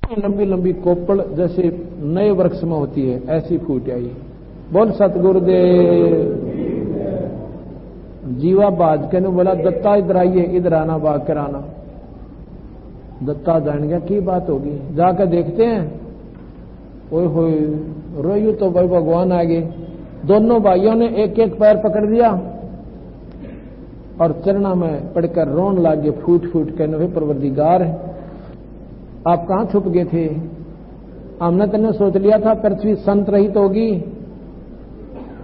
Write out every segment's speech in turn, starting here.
लंबी लंबी कोपड़ जैसे नए वृक्ष में होती है, ऐसी फूट आई। बोल सतगुरुदेव। जीवा बाज के ने बोला, दत्ता इधर आइए, इधर आना, बाग कराना। दत्ता जान गया की बात होगी, जाकर देखते हैं। ओए होए, रोयू तो भाई भगवान आ गए। दोनों भाइयों ने एक एक पैर पकड़ दिया और चरणा में पड़कर रोन लागे, फूट फूट के। वे परवरदिगार, आप कहां छुप गए थे? हमने तने सोच लिया था पृथ्वी संत रहित होगी।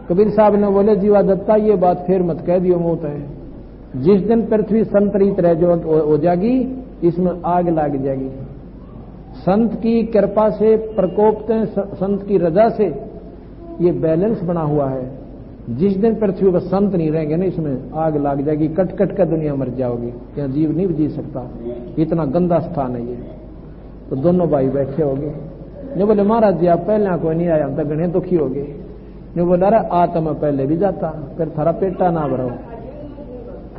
कबीर साहब ने बोले, जीवा दत्ता ये बात फिर मत कह दियो, मौत है। जिस दिन पृथ्वी संत रहित रह जो हो जाएगी, इसमें आग लग जाएगी। संत की कृपा से, प्रकोप से, संत की रजा से ये बैलेंस बना हुआ है। जिस दिन पृथ्वी पर संत नहीं रहेंगे ना, इसमें आग लग जाएगी, कट कट कर दुनिया मर जाओगी, यहाँ जीव नहीं जी सकता, इतना गंदा स्थान है ये। तो दोनों भाई बैठे हो गए। जो बोले, महाराज जी आप पहले कोई नहीं आया, हम तो गणे दुखी हो गए। जो बोला, अरे आ तो मैं पहले भी जाता, फिर थारा पेटा ना भरो,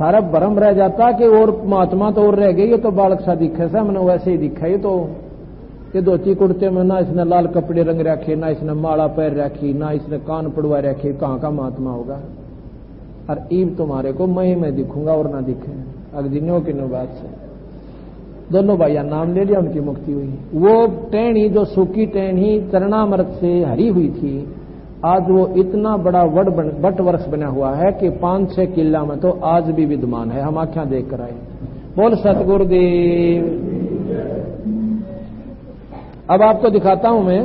थारा भरम रह जाता कि और महात्मा तो और रह गई, ये तो बालक सा दिखे सा, मैंने वैसे ही दिखा। ये धोती कुर्ते में ना इसने लाल कपड़े रंग रखे, ना इसने माला पैर रखी, ना इसने कान पड़वा रखे, कहाँ का महात्मा होगा। और ईब तुम्हारे को मैं दिखूंगा और ना दिखे। अगदिनों की नो बात से दोनों भाइया नाम ले लिया, उनकी मुक्ति हुई। वो टहनी जो सूखी टहनी चरणामृत से हरी हुई थी, आज वो इतना बड़ा वट वृक्ष बना हुआ है कि 5-6 किला में तो आज भी विद्यमान है। हम आंखें देख कर आए। बोल सतगुरुदेव। अब आपको दिखाता हूं मैं,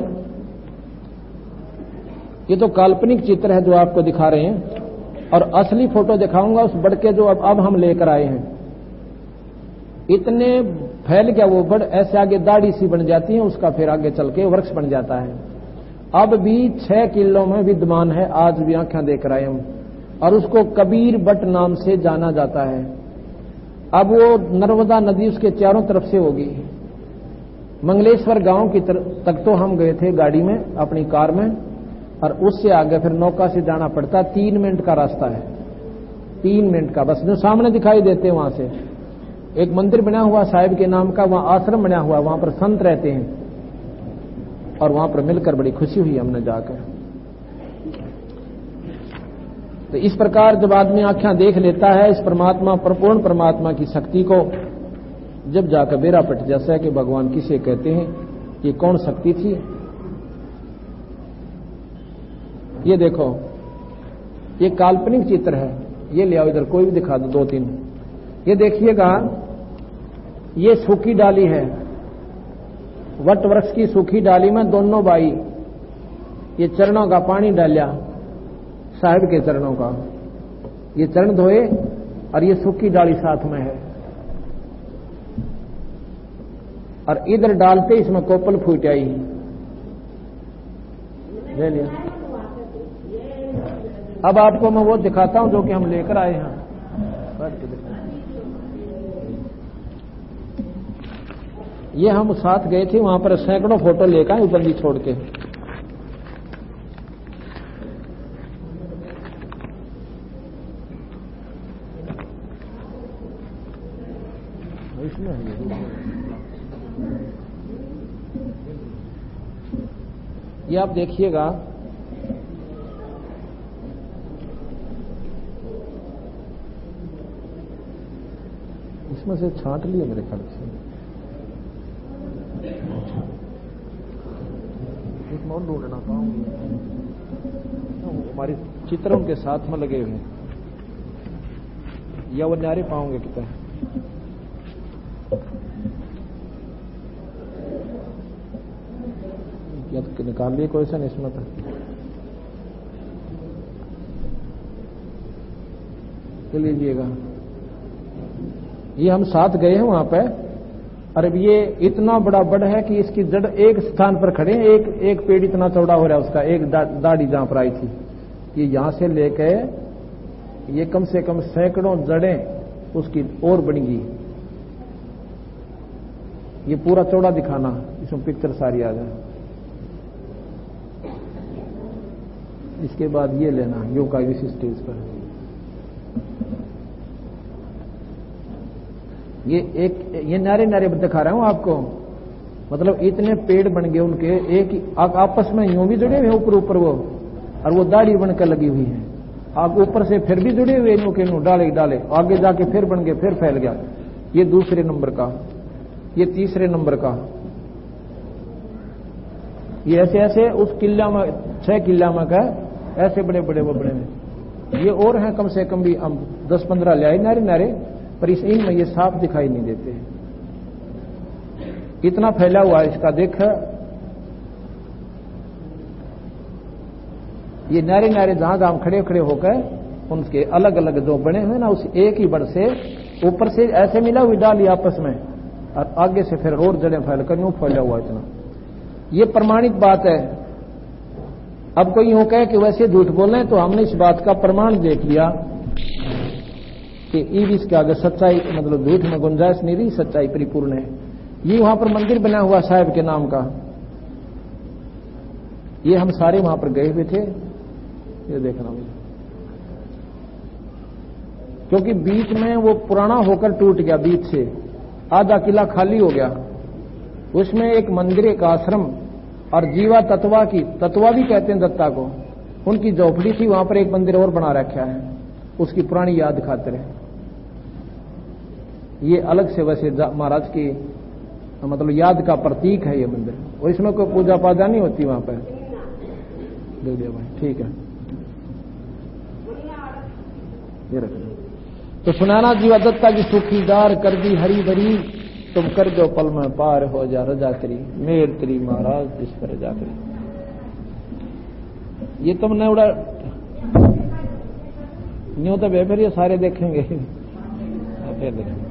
ये तो काल्पनिक चित्र है जो आपको दिखा रहे हैं, और असली फोटो दिखाऊंगा उस बड़ के जो अब हम लेकर आए हैं। इतने फैल गया वो बड़, ऐसे आगे दाढ़ी सी बन जाती है उसका, फिर आगे चल के वृक्ष बन जाता है। अब भी 6 किलो में विद्यमान है, आज भी आंखें देख रहे हम, और उसको कबीर बट नाम से जाना जाता है। अब वो नर्मदा नदी उसके चारों तरफ से होगी। मंगलेश्वर गांव की तक तो हम गए थे गाड़ी में, अपनी कार में, और उससे आगे फिर नौका से जाना पड़ता। 3 मिनट का रास्ता है, 3 मिनट का बस। जो सामने दिखाई देते वहां से एक मंदिर बना हुआ साहिब के नाम का, वहां आश्रम बना हुआ, वहां पर संत रहते हैं, और वहां पर मिलकर बड़ी खुशी हुई हमने जाकर। तो इस प्रकार जब आदमी आंखें देख लेता है इस परमात्मा, पूर्ण परमात्मा की शक्ति को, जब जाकर बेरा पट जैसा है कि भगवान किसे कहते हैं, ये कौन शक्ति थी। ये देखो, ये काल्पनिक चित्र है। ये ले आओ इधर, कोई भी दिखा दो, 2-3। ये देखिएगा, ये सूखी डाली है, वट वृक्ष की सूखी डाली में दोनों भाई ये चरणों का पानी डालिया, साहिब के चरणों का, ये चरण धोए, और ये सूखी डाली साथ में है, और इधर डालते इसमें कोपल फूट आई। ले लिया। अब आपको मैं वो दिखाता हूं जो कि हम लेकर आए हैं। ये हम साथ गए थे, वहां पर सैकड़ों फोटो लेकर आए बंदी छोड़ के। ये आप देखिएगा, इसमें से छांट लिए मेरे ख्याल से। एक और ढूंढना पाऊंगी, हमारे चित्रों के साथ में लगे हुए, या वो न्यारे पाऊंगे कितना। या तो निकाल लिए क्वेश्चन इसमें था। लीजिएगा, ये हम साथ गए हैं वहां पे। अरे ये इतना बड़ा बड़ है कि इसकी जड़ एक स्थान पर खड़े हैं, एक पेड़ इतना चौड़ा हो रहा है उसका, एक दाढ़ी जहां पर आई थी, ये यहां से लेके ये कम से कम सैकड़ों जड़ें उसकी और बढ़ेंगी। ये पूरा चौड़ा दिखाना, इसमें पिक्चर सारी आ जाए। इसके बाद ये लेना, योग का इसी स्टेज पर। ये नारे नारे दिखा रहा हूं आपको। मतलब इतने पेड़ बन गए उनके, एक आपस में यूं भी जुड़े हुए ऊपर ऊपर वो, और वो दाढ़ी बनकर लगी हुई है। आप ऊपर से फिर भी जुड़े हुए यूं के यूं डाले डाले, आगे जाके फिर बन गए, फिर फैल गया। ये दूसरे नंबर का, ये तीसरे नंबर का, ये ऐसे ऐसे उस किला में 6 किला में का ऐसे बड़े बड़े वो बड़े में। ये और हैं कम से कम भी हम 10-15 ले आए नारे नारे, पर इस इनमें ये साफ दिखाई नहीं देते। इतना फैला हुआ इसका देख, ये नारे नारे जहां जहां खड़े खड़े होकर उनके अलग अलग जो बने हुए ना, उस एक ही बड़ से ऊपर से ऐसे मिला हुई डाली आपस में, और आगे से फिर और जड़ें फैल कर यूं फैला हुआ इतना। ये प्रमाणित बात है। अब कोई यूं कहे कि वैसे झूठ बोल रहे हैं, तो हमने इस बात का प्रमाण देख लिया कि ईविस के आगे सच्चाई, मतलब झूठ में गुंजाइश नहीं रही, सच्चाई परिपूर्ण है। ये वहां पर मंदिर बना हुआ साहिब के नाम का, ये हम सारे वहां पर गए हुए थे। ये देखना मुझे, क्योंकि बीच में वो पुराना होकर टूट गया, बीच से आधा किला खाली हो गया। उसमें एक मंदिर, एक आश्रम और जीवा तत्वा की, तत्वा भी कहते हैं दत्ता को, उनकी झोपड़ी थी। वहां पर एक मंदिर और बना रखा है, उसकी पुरानी याद खातिर है। ये अलग से वैसे महाराज की मतलब याद का प्रतीक है ये मंदिर, और इसमें कोई पूजा पाजा नहीं होती वहां पर। दे दिया भाई, ठीक है, ये रख लो। तो सुनाना जीवा दत्ता की सुखीदार कर दी हरी भरी, तुम कर दो पल में पार हो जा रजा करी, मेर तेरी महाराज इस पर रजा करी। ये तुमने उड़ा न्यू तो फिर ये सारे देखेंगे, फिर देखेंगे।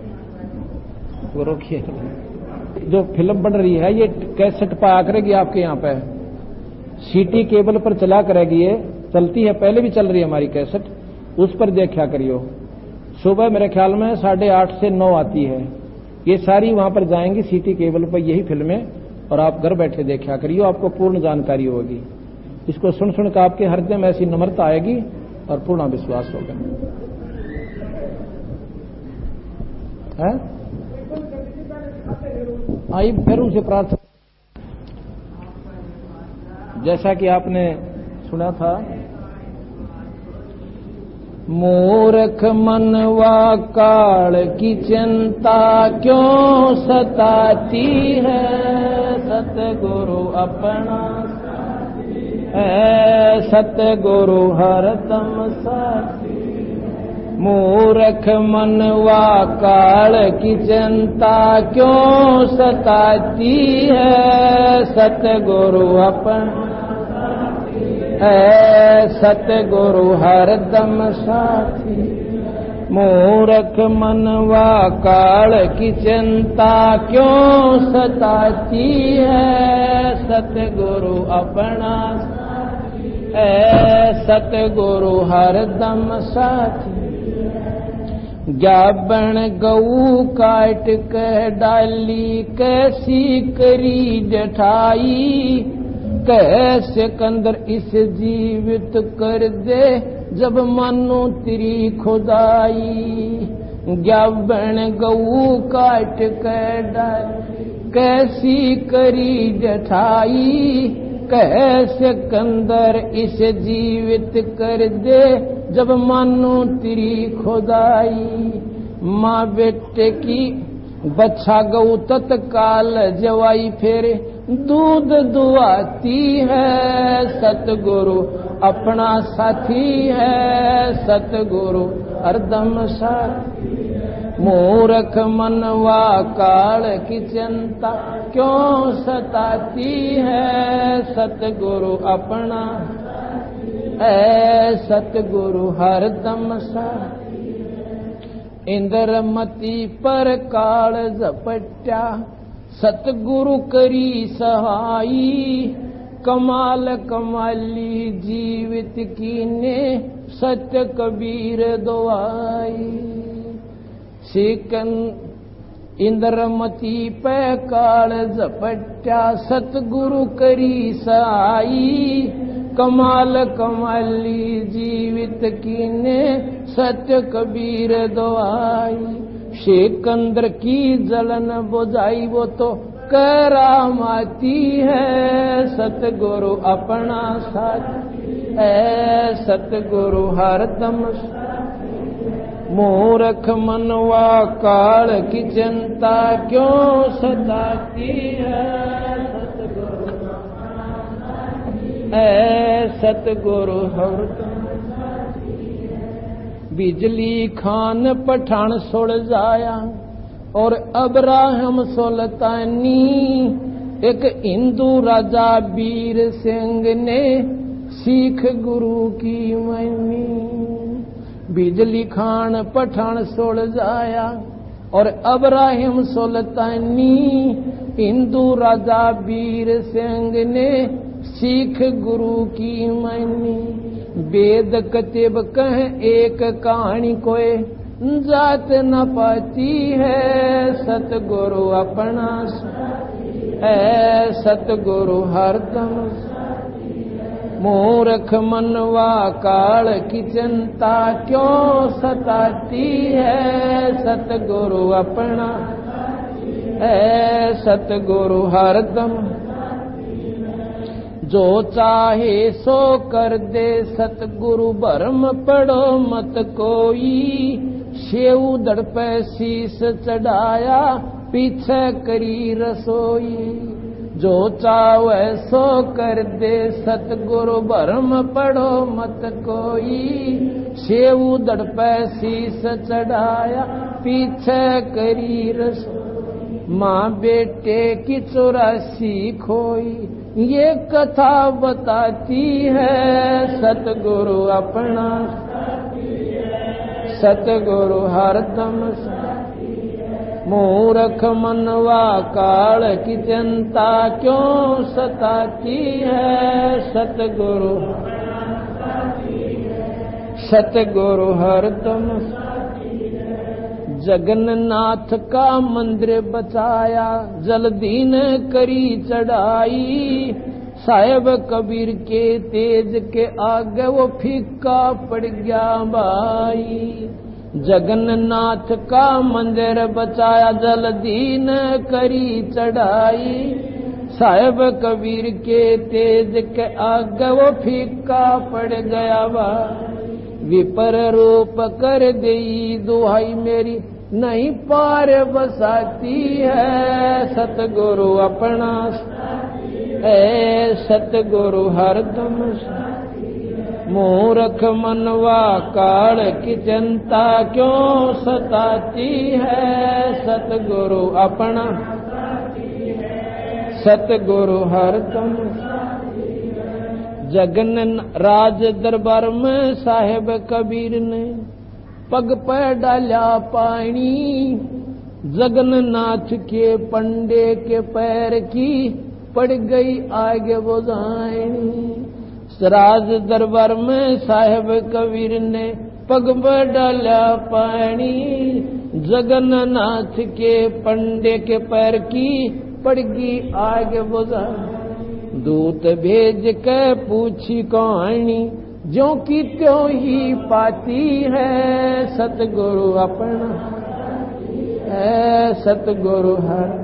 वो रोकिए, जो फिल्म बन रही है ये कैसेट पर आ करेगी आपके यहाँ पे, सीटी केबल पर चला करेगी, ये चलती है, पहले भी चल रही है हमारी कैसेट, उस पर देखा करियो। सुबह मेरे ख्याल में 8:30 से 9 आती है, ये सारी वहां पर जाएंगी सीटी केबल पर यही फिल्में, और आप घर बैठे देखा करियो, आपको पूर्ण जानकारी होगी। इसको सुन सुनकर आपके हृदय में ऐसी नम्रता आएगी और पूर्ण विश्वास होगा। है आई फिर उसे प्रार्थना, जैसा कि आपने सुना था, मूर्ख मनवा काल की चिंता क्यों सताती है, सतगुरु अपना है, सतगुरु हरदम साथी। मूर्ख मनवा काल की चिंता क्यों सताती है, सतगुरु अपना है, सतगुरु हरदम साथी। मूर्ख मनवा काल की चिंता क्यों सताती है, सतगुरु अपना है, सतगुरु हरदम साथी। जाबन गऊ काट के डाली, कैसी करी जठाई, कैसे कंदर इस जीवित कर दे, जब मानो तेरी खुदाई। जाबन गऊ काट के डाली, कैसी करी जठाई, कैसे कंदर इसे जीवित कर दे, जब मानो तेरी खुदाई। माँ बेटे की बच्चा गऊ तत्काल जवाई फेरे, दूध दुआती है, सतगुरु अपना साथी है, सतगुरु हरदम साथी। मूर्ख मनवा काल की चिंता क्यों सताती है, सतगुरु अपना है, सतगुरु हरदम साथी। इंद्रमती पर काल झपट्या, सतगुरु करी सहाई। कमाल कमाली जीवित कीने, सत्य कबीर दुआई। इंद्रमती पे काल झपट्या, सतगुरु करी सहाई। कमाल कमाली जीवित कीने, सत्य कबीर दुआई। सिकंदर की जलन बुझाई, वो तो करामाती है, सतगुरु अपना साथी है, सतगुरु हरदम। मूर्ख मनवा काल की चिंता क्यों सताती है, सतगुरु हरदम। बिजली खान पठान सुल जाया और अब्राहम सुल्तानी, एक हिंदू राजा वीर सिंह ने सीख गुरु की मनी। बिजली खान पठान सुल जाया और अब्राहम सुल्तानी, हिंदू राजा वीर सिंह ने सीख गुरु की मनी। वेद कतिब कह एक कहानी कोई जात न पाती है, सतगुरु अपना है, सतगुरु हरदम। मूर्ख मनवा काल की चिंता क्यों सताती है, सतगुरु अपना है, सतगुरु हरदम। जो चाहे सो कर दे सतगुरु, भरम पड़ो मत कोई। सेऊ दड़ पे शीश चढ़ाया, पीछे करी रसोई। जो चाहे सो कर दे सतगुरु, भरम पड़ो मत कोई। सेऊ दड़ पे शीश चढ़ाया, पीछे करी रसोई। माँ बेटे की 84 खोई, ये कथा बताती है, सतगुरु अपना सतगुरु हरदम। मूर्ख मनवा काल की चिंता क्यों सताती है, सतगुरु सतगुरु हरदम। जगन्नाथ का मंदिर बचाया, जल्दी न करी चढ़ाई। साहेब कबीर के तेज के आगे वो फीका पड़ गया भाई। जगन्नाथ का मंदिर बचाया, जल्दी न करी चढ़ाई। साहेब कबीर के तेज के आगे वो फीका पड़ गया भाई। विपर रूप कर देई दुहाई मेरी, नहीं पार बसाती है, सतगुरु अपना है, सतगुरु हरदम। मूर्ख मनवा काल की चिंता क्यों सताती है, सतगुरु अपना सतगुरु हरदम। जगन राज दरबार में साहेब कबीर ने पग पर डाला पानी। जगन्नाथ के पंडे के पैर की पड़ गई आगे बुझानी। राज दरबार में साहेब कबीर ने पग पर डाला पानी। जगन्नाथ के पंडे के पैर की पड़ गई आगे बुझानी। दूत भेज के पूछी कहानी, ज्यों की त्यों ही पाती है, सतगुरु अपना है, सतगुरु हर।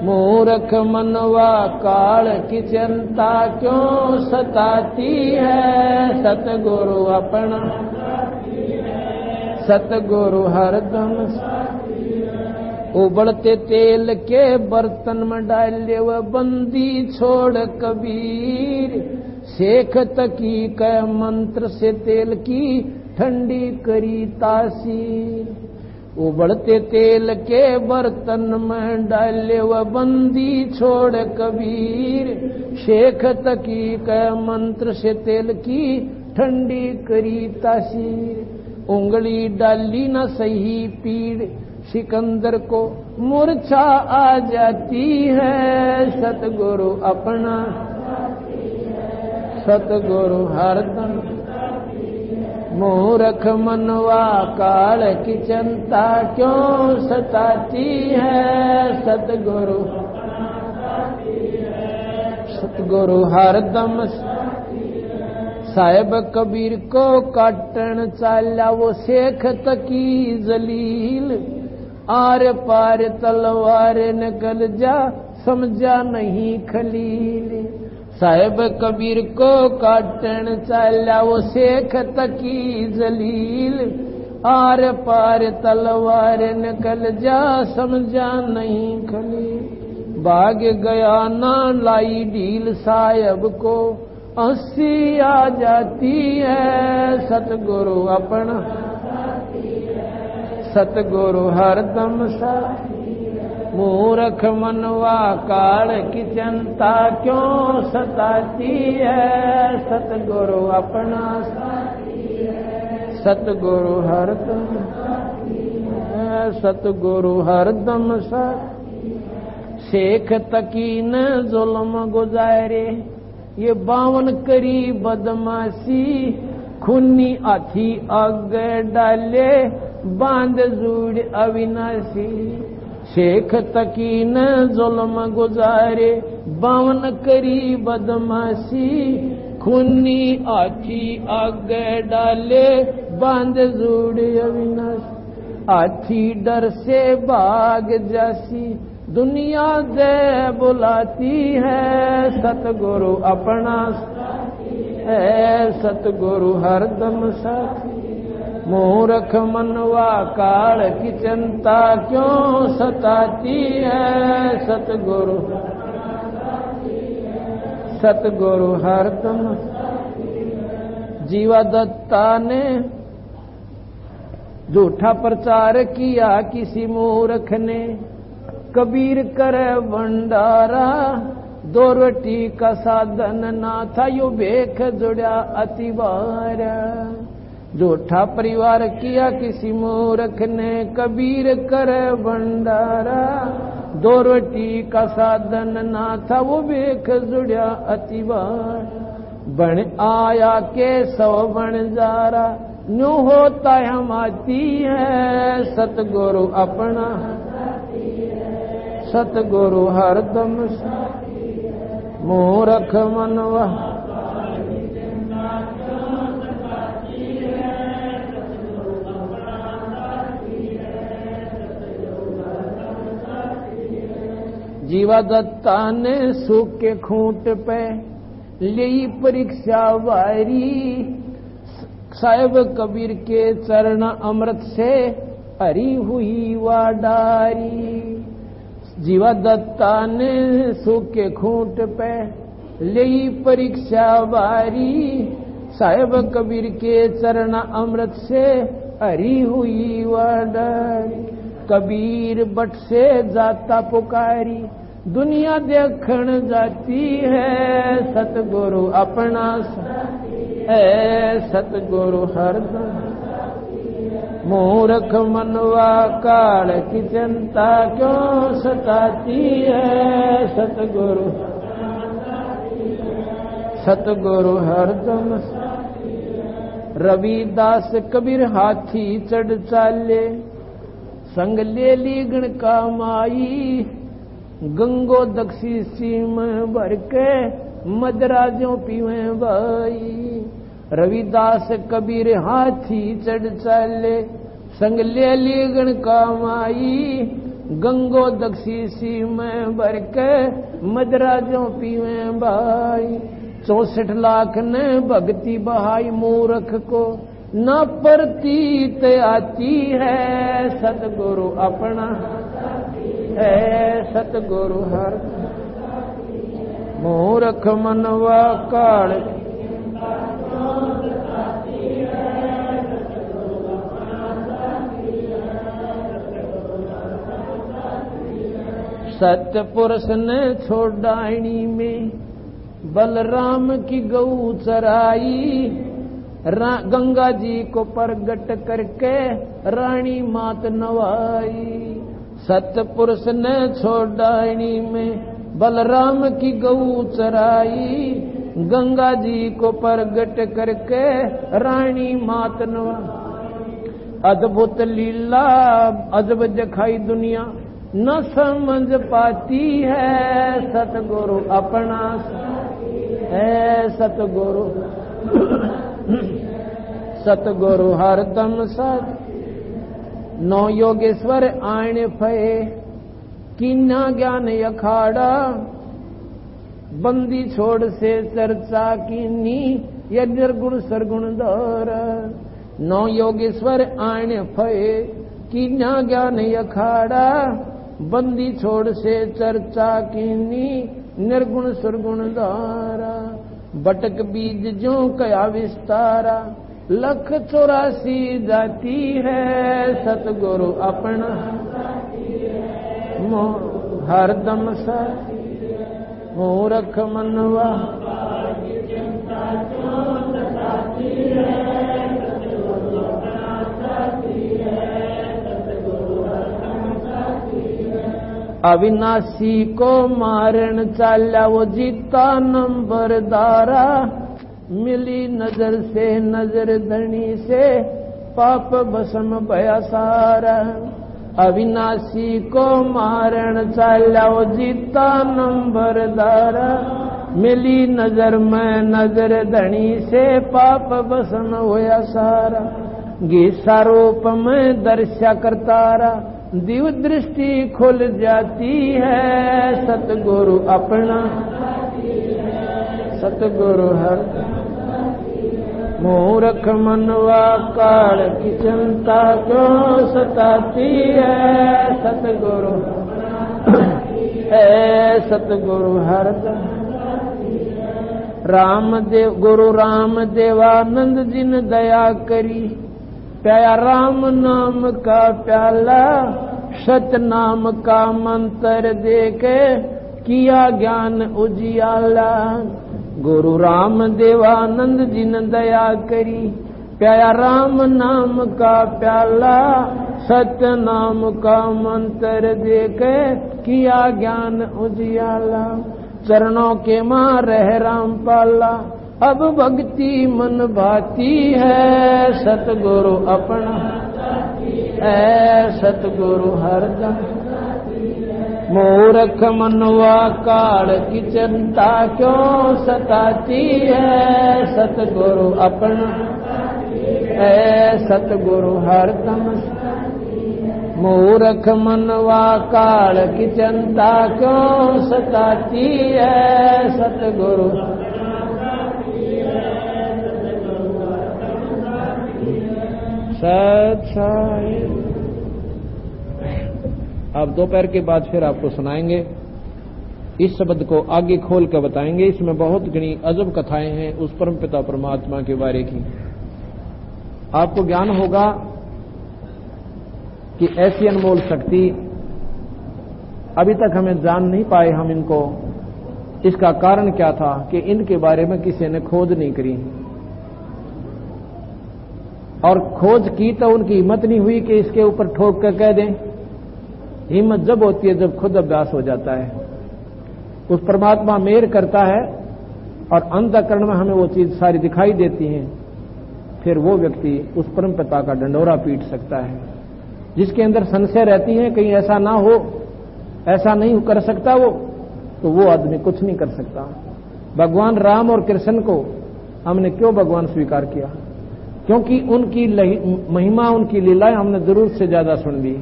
मूर्ख मनवा काल की चिंता क्यों सताती है, सतगुरु अपना सतगुरु हरदम। उबलते तेल के बर्तन में डाले वह बंदी छोड़ कबीर। शेख तकी के मंत्र से तेल की ठंडी करी तासीर। उबलते तेल के बर्तन में डाले वह बंदी छोड़ कबीर। शेख तकी के मंत्र से तेल की ठंडी करी तासीर। उंगली डाली न सही पीड़, सिकंदर को मूर्छा आ जाती है, सतगुरु अपना सतगुरु हरदम। मूर्ख मनवा काल की चिंता क्यों सताती है, सतगुरु सतगुरु हरदम। साहेब कबीर को काटन चाला वो शेख तकी जलील। आर पार तलवार निकल जा समझा नहीं खलील। साहेब कबीर को काटन चाला वो शेख तकी जलील। आर पार तलवार निकल जा समझा नहीं खलील। भाग गया ना लाई ढील साहेब को 80 आ जाती है। सतगुरु अपना सतगुरु हरदम साथी। मूर्ख मनवा काल की चिंता क्यों सताती है। सतगुरु अपना सतगुरु हरदम सतगुरु हरदम साथी। शेख तकी न जुल्म गुजारे ये 52 करी बदमाशी। खूनी हाथी आगे डाले बांध जूड़ अविनाशी। शेख तकी न जुल्म गुजारे 52 करी बदमाशी। खूनी हाथी आगे डाले बांध जूड़ अविनाशी। हाथी डर से भाग जासी दुनिया दे बुलाती है। सतगुरु अपना है सतगुरु हरदम साथी। मूर्ख मनवा काल की चिंता क्यों सताती है। सतगुरु सतगुरु हरदम। जीवा दत्ता ने झूठा प्रचार किया किसी मूर्ख ने। कबीर करे भंडारा 2 रोटी का साधन ना था यो भेख जुड़ा अतिवार। झूठा परिवार किया किसी मूर्ख ने। कबीर करे भंडारा 2 रोटी का साधन ना था वो भेख जुड़ा अतिवार। बन आया के 100 बन जारा न्यू होता हम आती है। सतगुरु अपना सतगुरु हरदम मूर्ख मनवा जीवा दत्ता ने सूख के खूंट पे ली परीक्षा वारी। साहेब कबीर के चरण अमृत से हरी हुई वाडारी। जीवा दत्ता ने सूख के खूंट पे ली परीक्षा वारी। साहेब कबीर के चरण अमृत से हरी हुई वाडारी। कबीर बट से जाता पुकारी दुनिया देखण जाती है। सतगुरु अपना है सतगुरु हरदम। मूर्ख मनवा काल की चिंता क्यों सताती है। सतगुरु सतगुरु हरदम। रविदास कबीर हाथी चढ़ चाले संग ले ली गण का माई। गंगो दक्षी सीम भर के मदराजों पीवे भाई। रविदास कबीर हाथी चढ़ चाले संग ले ली गण का माई। गंगो दक्षी सीम भर के मदराजों पीवे भाई। 64 लाख ने भक्ति बहाई मूर्ख को न प्रतीत आती है। सतगुरु अपना है सतगुरु हर। मूर्ख मनवा काल सत्य पुरुष ने छोड़ाणी में बलराम की गऊ चराई। गंगा जी को प्रगट करके रानी मात नवाई। सतपुरुष ने छोड़ाणी में बलराम की गऊ चराई। गंगा जी को प्रगट करके रानी मात नवाई। अद्भुत लीला अजब दिखाई दुनिया न समझ पाती है। सतगुरु अपना है सतगुरु सतगुरु हरदम साथ। नौ योगेश्वर आण फये, कीन्या ज्ञान अखाड़ा, बंदी छोड़ से चर्चा कीनी, ये निर्गुण सरगुण दौर। नौ योगेश्वर आण फये, कीन्या ज्ञान अखाड़ा, बंदी छोड़ से चर्चा कीनी, निर्गुण सुरगुण द्वारा। बटक बीज जो कया विस्तारा, 184 जाती है, सतगुरु अपना हरदम साथी है। मूर्ख मनवा अविनाशी को मारण चाल्या, वो जीता नंबरदारा। मिली नजर से नजर धनी से, पाप भस्म भया सारा। अविनाशी को मारण चाल्या, वो जीता नंबरदारा। मिली नजर में नजर धनी से, पाप भस्म होया सारा। गीसा रूप में दर्शा करतारा, दिव्य दृष्टि खुल जाती है, सतगुरु अपना सतगुरु हर। मूर्ख मनवा काल की चिंता क्यों सताती है, सतगुरु है सतगुरु हर। रामदेव गुरु राम देवानंद जिन दया करी, प्याया राम नाम का प्याला, सत नाम का मंत्र देके किया ज्ञान उजियाला। गुरु राम देवानंद जिन दया करी, प्याया राम नाम का प्याला, सत्य नाम का मंत्र देके किया ज्ञान उजियाला। चरणों के मां रह राम पाला, अब भक्ति मन भाती है, सतगुरु अपना है सतगुरु हरदम। मूर्ख मनवा काल की चिंता क्यों सताती है, सतगुरु अपना है सतगुरु हरदम। मूर्ख मनवा काल की चिंता क्यों सताती है, सतगुरु। सच्चाई। अब दोपहर के बाद फिर आपको सुनाएंगे, इस शब्द को आगे खोल कर बताएंगे। इसमें बहुत घनी अजब कथाएं हैं उस परम पिता परमात्मा के बारे की। आपको ज्ञान होगा कि ऐसी अनमोल शक्ति अभी तक हमें जान नहीं पाए हम इनको। इसका कारण क्या था कि इनके बारे में किसी ने खोज नहीं करी, और खोज की तो उनकी हिम्मत नहीं हुई कि इसके ऊपर ठोक कर कह दें। हिम्मत जब होती है जब खुद अभ्यास हो जाता है। उस परमात्मा मेहर करता है और अंतःकरण में हमें वो चीज सारी दिखाई देती है, फिर वो व्यक्ति उस परम पिता का डंडोरा पीट सकता है। जिसके अंदर संशय रहती है कहीं ऐसा ना हो, ऐसा नहीं कर सकता वो, तो वो आदमी कुछ नहीं कर सकता। भगवान राम और कृष्ण को हमने क्यों भगवान स्वीकार किया? क्योंकि उनकी महिमा, उनकी लीलाएं हमने जरूर से ज्यादा सुन ली,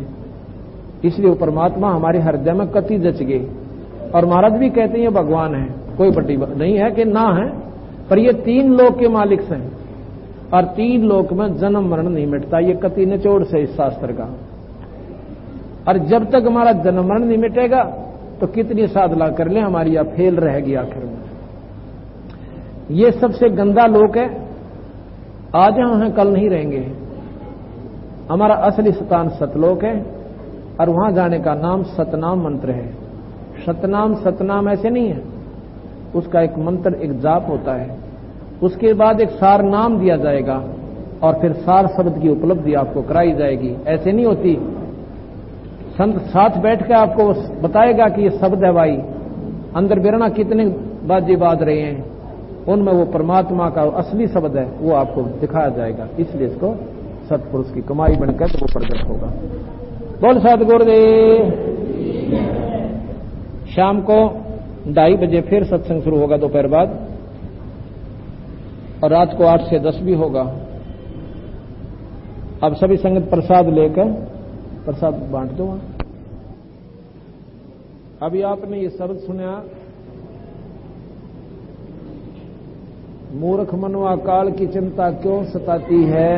इसलिए वो परमात्मा हमारे हृदय में कति जच गए। और महाराज भी कहते हैं ये भगवान है, कोई बड़ी बात नहीं है कि ना है, पर ये 3 लोक के मालिक हैं और 3 लोक में जन्म मरण नहीं मिटता। ये कति निचोड़ से इस शास्त्र का। और जब तक हमारा जन्म मरण नहीं मिटेगा तो कितनी साधना कर ले हमारी या फेल रहेगी आखिर में। ये सबसे गंदा लोक है, आज हम हैं कल नहीं रहेंगे। हमारा असली स्थान सतलोक है और वहां जाने का नाम सतनाम मंत्र है। सतनाम सतनाम ऐसे नहीं है, उसका एक मंत्र, एक जाप होता है। उसके बाद एक सार नाम दिया जाएगा और फिर सार शब्द की उपलब्धि आपको कराई जाएगी। ऐसे नहीं होती, संत साथ बैठ के आपको बताएगा कि ये शब्द है भाई, अंदर बिरना कितने बाजी बाज रहे हैं, उनमें वो परमात्मा का असली शब्द है, वो आपको दिखाया जाएगा। इसलिए इसको सतपुरुष की कमाई बनकर वो प्रकट होगा। बोल सतगुरुदेव। शाम को 2:30 बजे फिर सत्संग शुरू होगा दोपहर बाद, और रात को 8 से 10 भी होगा। अब सभी संगत प्रसाद लेकर प्रसाद बांट दो। अभी आपने ये शब्द सुना, मूर्ख मनवा काल की चिंता क्यों सताती है,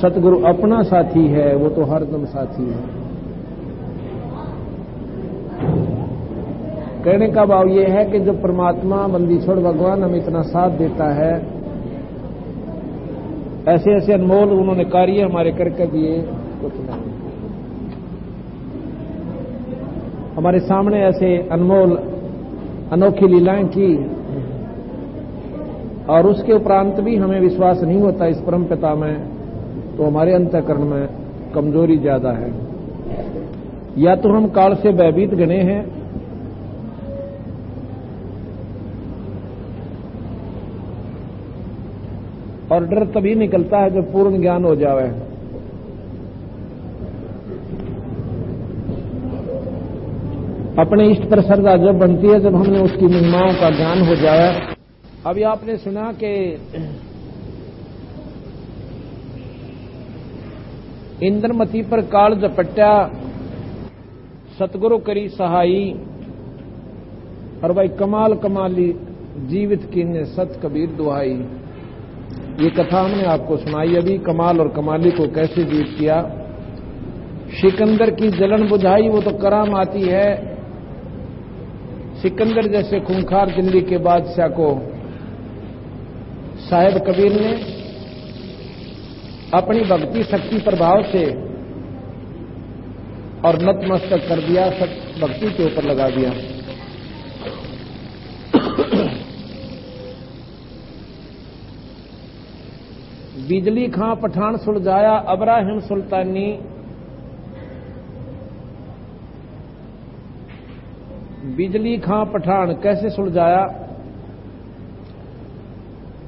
सतगुरु अपना साथी है, वो तो हरदम साथी है। कहने का भाव ये है कि जो परमात्मा बंदी छोड़ भगवान हमें इतना साथ देता है, ऐसे ऐसे अनमोल उन्होंने कार्य हमारे करके दिए, कुछ नहीं। हमारे सामने ऐसे अनमोल अनोखी लीलाएं की, और उसके उपरांत भी हमें विश्वास नहीं होता इस परम पिता में, तो हमारे अंतःकरण में कमजोरी ज्यादा है। या तो हम काल से भयभीत गणे हैं, और डर तभी निकलता है जब पूर्ण ज्ञान हो जावे। अपने इष्ट पर श्रद्धा जब बनती है, जब हमने उसकी महिमाओं का ज्ञान हो जाए। अभी आपने सुना कि इंद्रमती पर काल झपट्या, सतगुरु करी सहाई, और भाई कमाल कमाली जीवित कीने सत कबीर दुहाई। ये कथा हमने आपको सुनाई। अभी कमाल और कमाली को कैसे जीत किया। सिकंदर की जलन बुझाई, वो तो कराम आती है। सिकंदर जैसे खूंखार दिल्ली के बादशाह को साहिब कबीर ने अपनी भक्ति शक्ति प्रभाव से और नतमस्तक कर दिया, सब भक्ति के ऊपर लगा दिया। बिजली खां पठान सुलझाया अब्राहिम सुल्तानी, बिजली खां पठान कैसे सुलझाया।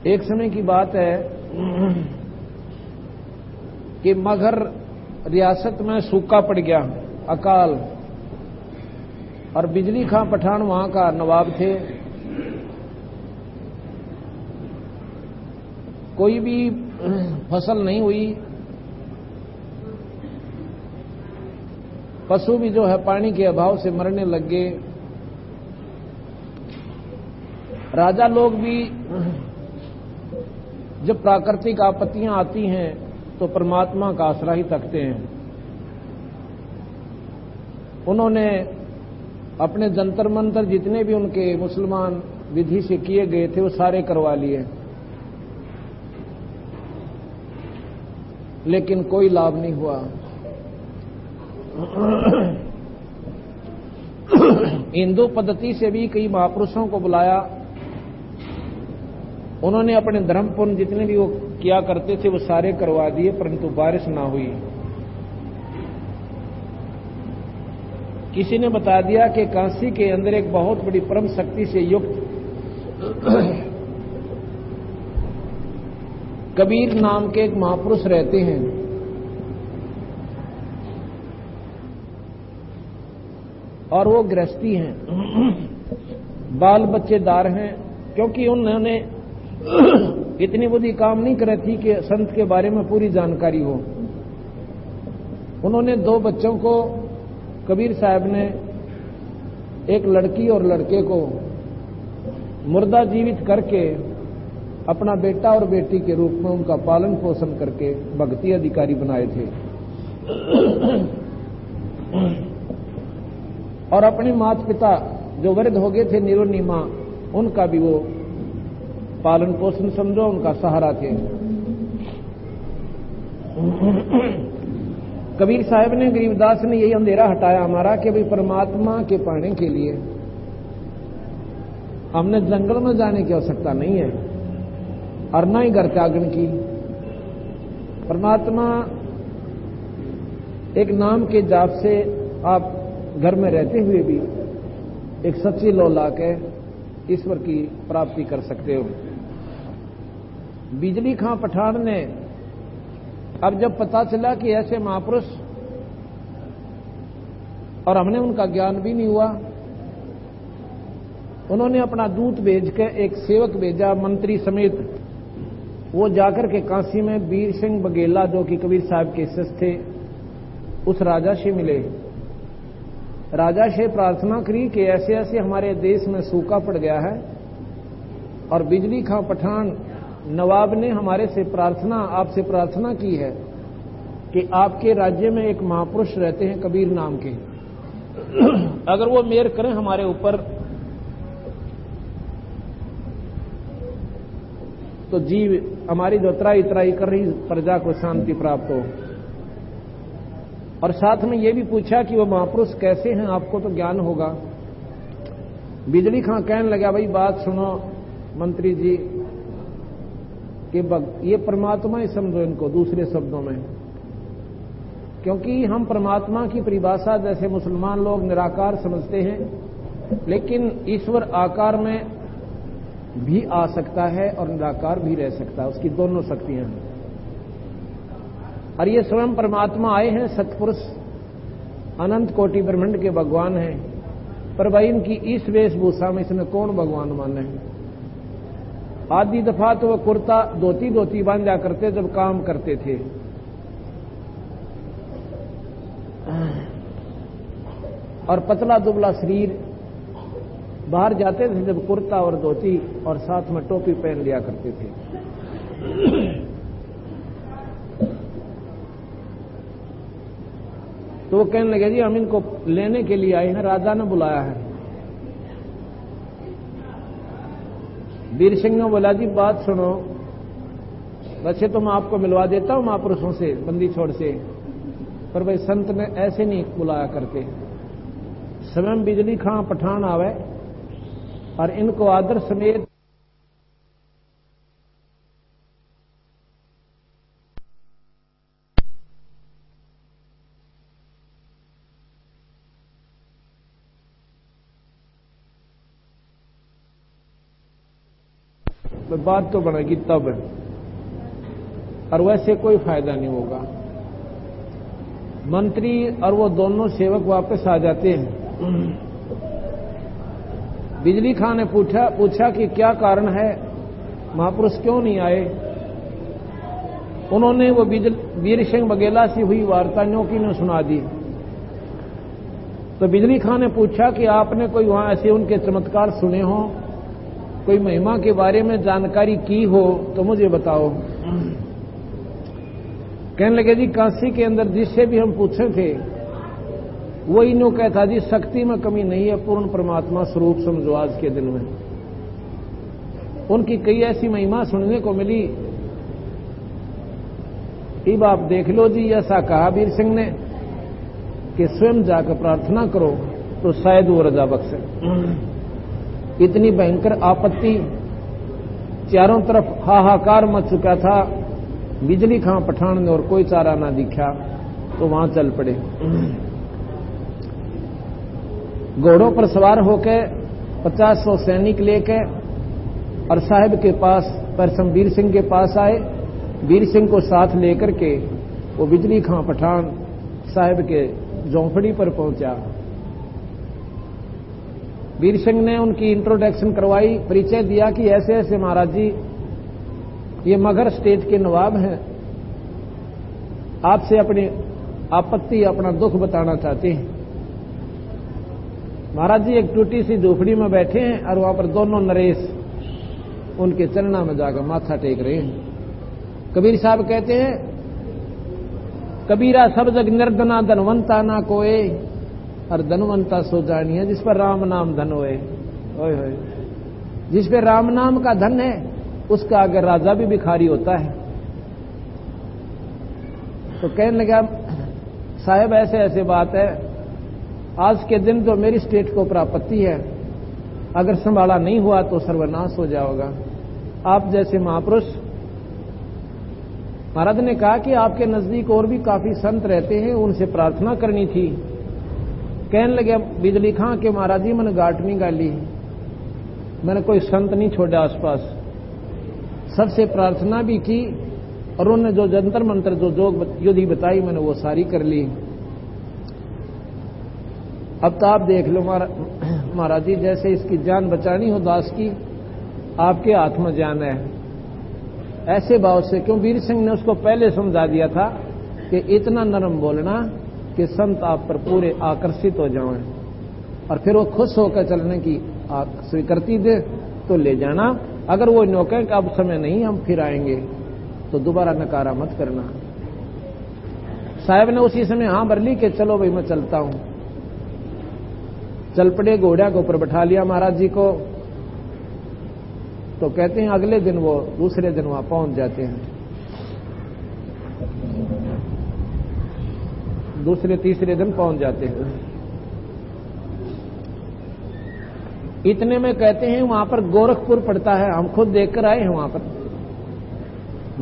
एक समय की बात है कि मगहर रियासत में सूखा पड़ गया, अकाल, और बिजली खां पठान वहां का नवाब थे। कोई भी फसल नहीं हुई, पशु भी जो है पानी के अभाव से मरने लग गए। राजा लोग भी जब प्राकृतिक आपत्तियां आती हैं तो परमात्मा का आसरा ही तकते हैं। उन्होंने अपने जंतर मंतर जितने भी उनके मुसलमान विधि से किए गए थे वो सारे करवा लिए, लेकिन कोई लाभ नहीं हुआ। हिंदू पद्धति से भी कई महापुरुषों को बुलाया, उन्होंने अपने धर्म पुण्य जितने भी वो किया करते थे वो सारे करवा दिए, परंतु बारिश ना हुई। किसी ने बता दिया कि काशी के अंदर एक बहुत बड़ी परम शक्ति से युक्त कबीर नाम के एक महापुरुष रहते हैं। और वो गृहस्थी हैं, बाल बच्चेदार हैं, क्योंकि उन्होंने इतनी बुद्धि काम नहीं करे थी कि संत के बारे में पूरी जानकारी हो। उन्होंने 2 बच्चों को, कबीर साहब ने एक लड़की और लड़के को मुर्दा जीवित करके अपना बेटा और बेटी के रूप में उनका पालन पोषण करके भक्ति अधिकारी बनाए थे। और अपने माता पिता जो वृद्ध हो गए थे, निरोनी मां, उनका भी वो पालन पोषण समझो, उनका सहारा थे। कबीर साहब ने, गरीबदास ने यही अंधेरा हटाया हमारा कि भाई परमात्मा के पाने के लिए हमने जंगल में जाने की आवश्यकता नहीं है, और न ही घर त्यागन की। परमात्मा एक नाम के जाप से आप घर में रहते हुए भी एक सच्ची लौ लाके ईश्वर की प्राप्ति कर सकते हो। बिजली खां पठान ने, अब जब पता चला कि ऐसे महापुरुष, और हमने उनका ज्ञान भी नहीं हुआ, उन्होंने अपना दूत भेज के एक सेवक भेजा मंत्री समेत वो जाकर के काशी में वीर सिंह बघेला जो कि कबीर साहब के शिष्य थे, उस राजा से मिले। राजा से प्रार्थना करी कि ऐसे ऐसे हमारे देश में सूखा पड़ गया है और बिजली खां पठान नवाब ने हमारे से आपसे प्रार्थना की है कि आपके राज्य में एक महापुरुष रहते हैं कबीर नाम के, अगर वो मेहर करें हमारे ऊपर तो जीव हमारी जो त्राई कर रही प्रजा को शांति प्राप्त हो। और साथ में ये भी पूछा कि वो महापुरुष कैसे हैं, आपको तो ज्ञान होगा। बिजली खां कहने लगा, भाई बात सुनो मंत्री जी कि ये परमात्मा ही समझो इनको, दूसरे शब्दों में, क्योंकि हम परमात्मा की परिभाषा जैसे मुसलमान लोग निराकार समझते हैं, लेकिन ईश्वर आकार में भी आ सकता है और निराकार भी रह सकता है, उसकी दोनों शक्तियां हैं। और ये स्वयं परमात्मा आए हैं, सत्पुरुष अनंत कोटि ब्रह्मांड के भगवान हैं, पर भाई इनकी इस वेशभूषा में इसमें कौन भगवान माने। आधी दफा तो वह कुर्ता धोती बांधा करते जब काम करते थे, और पतला दुबला शरीर बाहर जाते थे जब कुर्ता और धोती और साथ में टोपी पहन लिया करते थे। तो वो कहने लगे, जी हम इनको लेने के लिए आए हैं, राजा ने बुलाया है। वीर सिंह ने बोला, जी बात सुनो, वैसे तो मैं आपको मिलवा देता हूं महापुरुषों से, बंदी छोड़ से, पर भाई संत ने ऐसे नहीं बुलाया करते। स्वयं बिजली खां पठान आवे और इनको आदर समेत बात तो बनेगी तब, और वैसे कोई फायदा नहीं होगा। मंत्री और वो दोनों सेवक वापस आ जाते हैं। बिजली खां ने पूछा कि क्या कारण है, महापुरुष क्यों नहीं आए। उन्होंने वो वीर सिंह बघेला से हुई वार्ता न्योकी ने सुना दी। तो बिजली खां ने पूछा कि आपने कोई वहां ऐसे उनके चमत्कार सुने हो, कोई महिमा के बारे में जानकारी की हो तो मुझे बताओ। कहने लगे, जी काशी के अंदर जिससे भी हम पूछे थे वो इन्हों कहता, जी शक्ति में कमी नहीं है, पूर्ण परमात्मा स्वरूप समझो आज के दिन में। उनकी कई ऐसी महिमा सुनने को मिली। अब आप देख लो जी, ऐसा कहा वीर सिंह ने कि स्वयं जाकर प्रार्थना करो तो शायद वो रजा बख्शे। इतनी भयंकर आपत्ति, चारों तरफ हाहाकार मच चुका था। बिजली खां पठान ने और कोई चारा ना दिखा तो वहां चल पड़े। घोड़ों पर सवार होकर 50-100 सैनिक लेके और साहिब के पास परसम वीर सिंह के पास आए। वीर सिंह को साथ लेकर के वो बिजली खां पठान साहिब के झोंपड़ी पर पहुंचा। वीर सिंह ने उनकी इंट्रोडक्शन करवाई, परिचय दिया कि ऐसे ऐसे महाराज जी ये मगहर स्टेट के नवाब हैं, आपसे अपनी आपत्ति अपना दुख बताना चाहते हैं। महाराज जी एक टूटी सी झोपड़ी में बैठे हैं और वहां पर दोनों नरेश उनके चरणों में जाकर माथा टेक रहे हैं। कबीर साहब कहते हैं, कबीरा सब जग निर्धना धनवंता ना कोए, और धनवंता सो जानिए जिस पर राम नाम धन होए। ओए होए, जिस पे राम नाम का धन है उसका अगर राजा भी भिखारी होता है। तो कहने लगा, साहब ऐसे ऐसे बात है, आज के दिन तो मेरी स्टेट को प्राप्ति है, अगर संभाला नहीं हुआ तो सर्वनाश हो जाएगा। आप जैसे महापुरुष, महाराज ने कहा कि आपके नजदीक और भी काफी संत रहते हैं, उनसे प्रार्थना करनी थी। कहने लगे बिजली खां के, महाराज जी मैंने गांठ नहीं गाली, मैंने कोई संत नहीं छोड़ा आसपास, सबसे प्रार्थना भी की और उन्होंने जो जंतर मंत्र जो जोग युद्धि बताई मैंने वो सारी कर ली। अब तो आप देख लो महाराज जी, जैसे इसकी जान बचानी हो दास की, आपके हाथ में जान है। ऐसे भाव से, क्यों वीर सिंह ने उसको पहले समझा दिया था कि इतना नरम बोलना कि संत आप पर पूरे आकर्षित हो जाएं, और फिर वो खुश होकर चलने की स्वीकृति दे तो ले जाना। अगर वो नौके का अब समय नहीं, हम फिर आएंगे, तो दोबारा नकारा मत करना। साहब ने उसी समय हां भर ली कि चलो भाई मैं चलता हूं। चल पड़े, घोड़ा के ऊपर बैठा लिया महाराज जी को। तो कहते हैं अगले दिन वो दूसरे दिन वहां पहुंच जाते हैं, दूसरे तीसरे दिन पहुंच जाते हैं। इतने में कहते हैं वहां पर गोरखपुर पड़ता है, हम खुद देखकर आए हैं। वहां पर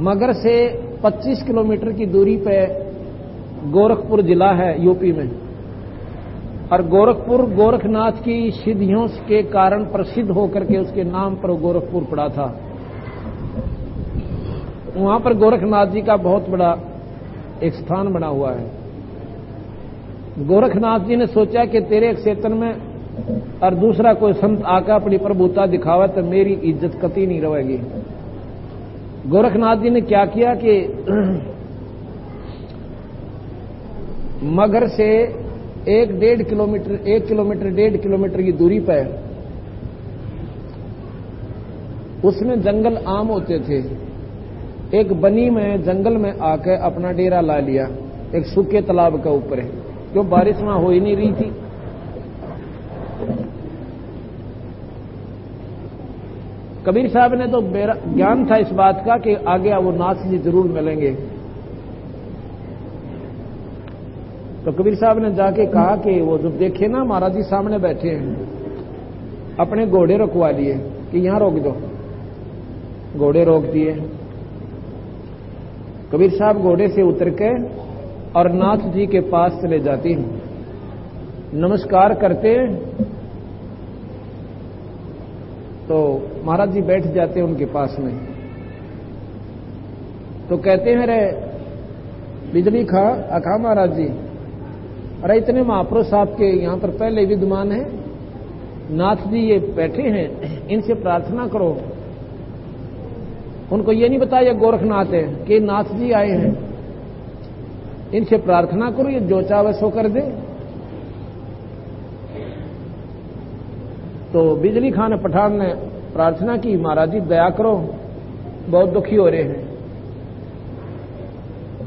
मगर से 25 किलोमीटर की दूरी पे गोरखपुर जिला है यूपी में, और गोरखपुर गोरखनाथ की सिद्धियों के कारण प्रसिद्ध होकर के उसके नाम पर गोरखपुर पड़ा था। वहां पर गोरखनाथ जी का बहुत बड़ा एक स्थान बना हुआ है। गोरखनाथ जी ने सोचा कि तेरे क्षेत्र में और दूसरा कोई संत आकर अपनी प्रभुता दिखावे तो मेरी इज्जत कतई नहीं रहेगी। गोरखनाथ जी ने क्या किया कि मगर से 1 किलोमीटर 1.5 किलोमीटर की दूरी पर उसमें जंगल आम होते थे। एक बनी में जंगल में आकर अपना डेरा ला लिया, एक सूखे तालाब के ऊपर है, क्यों बारिश वहां हो ही नहीं रही थी। कबीर साहब ने तो ज्ञान था इस बात का कि आगे वो नाथ जी जरूर मिलेंगे। तो कबीर साहब ने जाके कहा कि वो जब देखे ना महाराज जी सामने बैठे हैं, अपने घोड़े रुकवा लिए कि यहां रोक दो। घोड़े रोक दिए। कबीर साहब घोड़े से उतर के और नाथ जी के पास चले जाते हैं, नमस्कार करते तो महाराज जी बैठ जाते हैं उनके पास में। तो कहते हैं रे बिजली खा अखा महाराज जी, अरे इतने महापुरुष आपके यहां पर पहले विद्यमान है, नाथ जी ये बैठे हैं, इनसे प्रार्थना करो। उनको ये नहीं बताया गोरखनाथ है कि नाथ जी आए हैं, इनसे प्रार्थना करो, ये जो चाहे सो कर दे। तो बिजली खान पठान ने प्रार्थना की, महाराज जी दया करो, बहुत दुखी हो रहे हैं।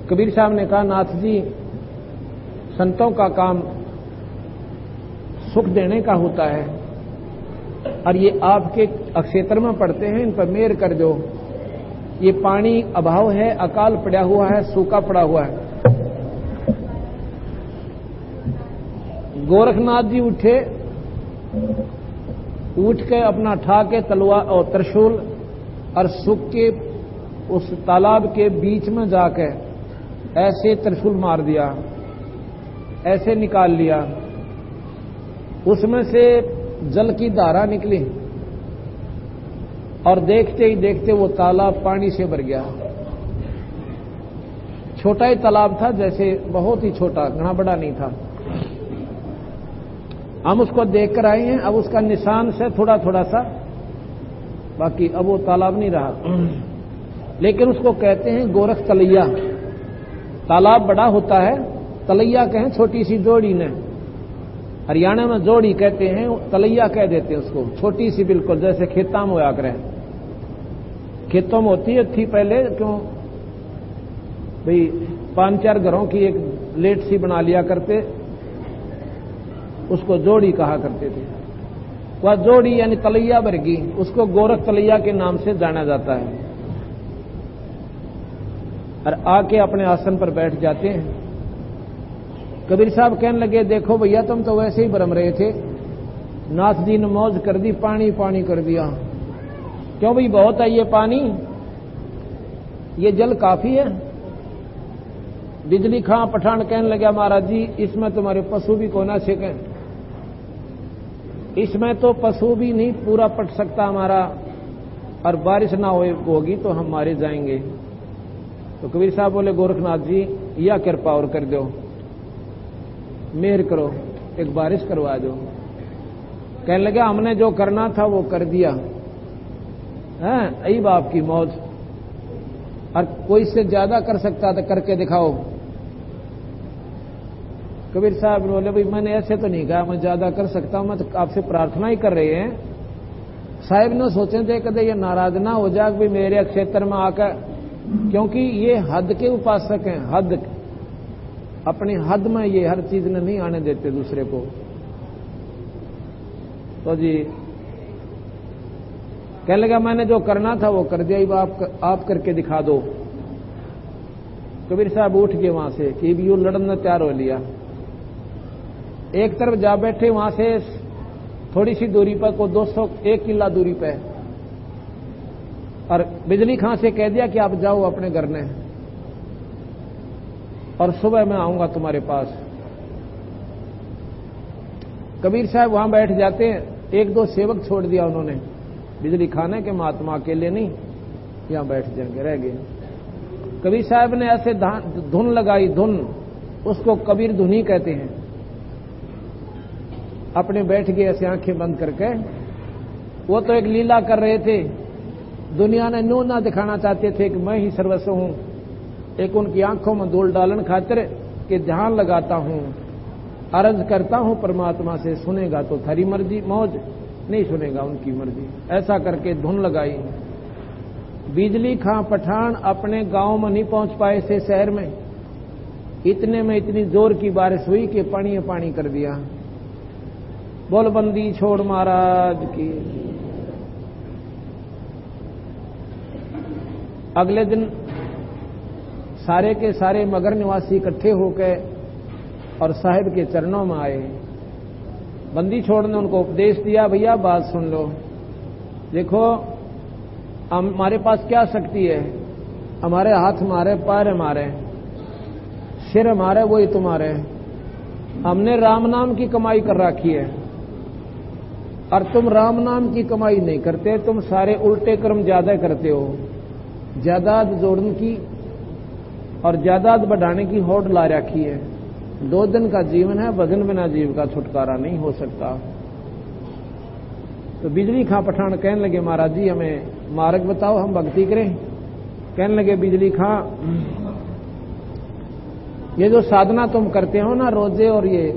कबीर साहब ने कहा नाथ जी संतों का काम सुख देने का होता है, और ये आपके क्षेत्र में पड़ते हैं, इन पर मेहर कर दो। ये पानी अभाव है, अकाल पड़ा हुआ है, सूखा पड़ा हुआ है। गोरखनाथ जी उठे, उठ के अपना ठाके तलवार और त्रिशूल और सुख के उस तालाब के बीच में जाके ऐसे त्रिशूल मार दिया, ऐसे निकाल लिया। उसमें से जल की धारा निकली और देखते ही देखते वो तालाब पानी से भर गया। छोटा ही तालाब था, जैसे बहुत ही छोटा, घना बड़ा नहीं था। हम उसको देखकर आए हैं, अब उसका निशान से थोड़ा थोड़ा सा बाकी, अब वो तालाब नहीं रहा। लेकिन उसको कहते हैं गोरख तलैया। तालाब बड़ा होता है, तलैया कहें छोटी सी जोड़ी ने, हरियाणा में जोड़ी कहते हैं, तलैया कह देते हैं उसको, छोटी सी बिल्कुल, जैसे खेता में होया करें। खेतों में होती थी पहले, क्यों भाई 5-4 घरों की एक लेट सी बना लिया करते, उसको जोड़ी कहा करते थे। वह जोड़ी यानी तलैया बरगी, उसको गोरख तलैया के नाम से जाना जाता है। और आके अपने आसन पर बैठ जाते हैं। कबीर साहब कहने लगे देखो भैया तुम तो वैसे ही भरम रहे थे, नाथ जी ने मौज कर दी, पानी पानी कर दिया। क्यों भाई बहुत है ये पानी, ये जल काफी है। बिजली खां पठान कहने लगा महाराज जी इसमें तुम्हारे पशु भी को ना सेकें, इसमें तो पशु भी नहीं पूरा पट सकता हमारा, और बारिश ना होगी तो हम मारे जाएंगे। तो कबीर साहब बोले गोरखनाथ जी या कृपा और कर दो, मेहर करो, एक बारिश करवा दो। कहने लगा हमने जो करना था वो कर दिया है, यही बाप की मौज। और कोई से ज्यादा कर सकता तो करके दिखाओ। कबीर साहब बोले भाई मैंने ऐसे तो नहीं कहा मैं ज्यादा कर सकता हूं, मैं तो आपसे प्रार्थना ही कर रहे हैं। साहब ने सोचे थे कदे ये नाराज ना हो जाए भी मेरे क्षेत्र में आकर, क्योंकि ये हद के उपासक हैं, हद अपनी हद में ये हर चीज ने नहीं आने देते दूसरे को। तो जी कहने लगा मैंने जो करना था वो कर दिया, आप करके दिखा दो। कबीर साहब उठ गए वहां से कि यूं लड़ना तैयार हो लिया। एक तरफ जा बैठे, वहां से थोड़ी सी दूरी पर को 201 किला दूरी पे, और बिजली खां से कह दिया कि आप जाओ अपने घर में और सुबह मैं आऊंगा तुम्हारे पास। कबीर साहब वहां बैठ जाते हैं, एक दो सेवक छोड़ दिया उन्होंने, बिजली खाने के महात्मा अकेले नहीं यहां बैठ जाएंगे, रह गए। कबीर साहब ने ऐसे धुन लगाई, धुन उसको कबीर धुनी कहते हैं। अपने बैठ गए ऐसे आंखें बंद करके। वो तो एक लीला कर रहे थे, दुनिया ने नो ना दिखाना चाहते थे कि मैं ही सर्वस्व हूं। एक उनकी आंखों में धूल डालन खातिर कि ध्यान लगाता हूं, अर्ज करता हूं परमात्मा से, सुनेगा तो थारी मर्जी, मौज नहीं सुनेगा उनकी मर्जी। ऐसा करके धुन लगाई। बिजली खां पठान अपने गांव में नहीं पहुंच पाए थे शहर में, इतने में इतनी जोर की बारिश हुई कि पानी पानी कर दिया। बोलबंदी छोड़ महाराज की। अगले दिन सारे के सारे मगर निवासी इकट्ठे होकर और साहिब के चरणों में आए। बंदी छोड़ ने उनको उपदेश दिया, भैया बात सुन लो, देखो हमारे पास क्या शक्ति है, हमारे हाथ हमारे, पैर हमारे, सिर हमारे, वही तुम्हारे। हमने राम नाम की कमाई कर रखी है और तुम राम नाम की कमाई नहीं करते, तुम सारे उल्टे कर्म ज्यादा करते हो। जायदाद जोड़ने की और जायदाद बढ़ाने की होड़ ला रखी है। 2 दिन का जीवन है, भजन बिना जीव का छुटकारा नहीं हो सकता। तो बिजली खां पठान कहने लगे महाराज जी हमें मार्ग बताओ, हम भक्ति करें। कहने लगे बिजली खां, ये जो साधना तुम करते हो ना रोजे, और ये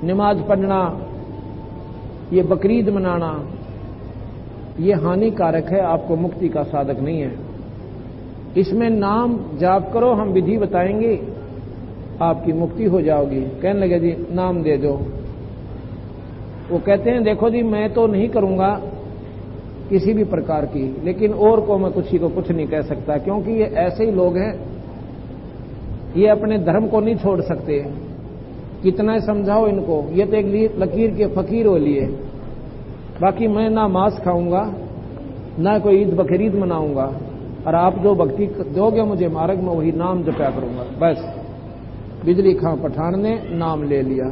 नमाज पढ़ना, ये बकरीद मनाना, ये हानिकारक है, आपको मुक्ति का साधक नहीं है। इसमें नाम जाप करो, हम विधि बताएंगे, आपकी मुक्ति हो जाओगी। कहने लगे जी नाम दे दो। वो कहते हैं देखो जी मैं तो नहीं करूंगा किसी भी प्रकार की, लेकिन और को मैं किसी को कुछ नहीं कह सकता, क्योंकि ये ऐसे ही लोग हैं, ये अपने धर्म को नहीं छोड़ सकते। कितना समझाओ इनको, ये तो एक लकीर के फकीर हो लिए। बाकी मैं ना मांस खाऊंगा, ना कोई ईद बकरीद मनाऊंगा, और आप जो भक्ति दोगे मुझे मार्ग में वही नाम जपा करूंगा। बस बिजली खां पठान ने नाम ले लिया।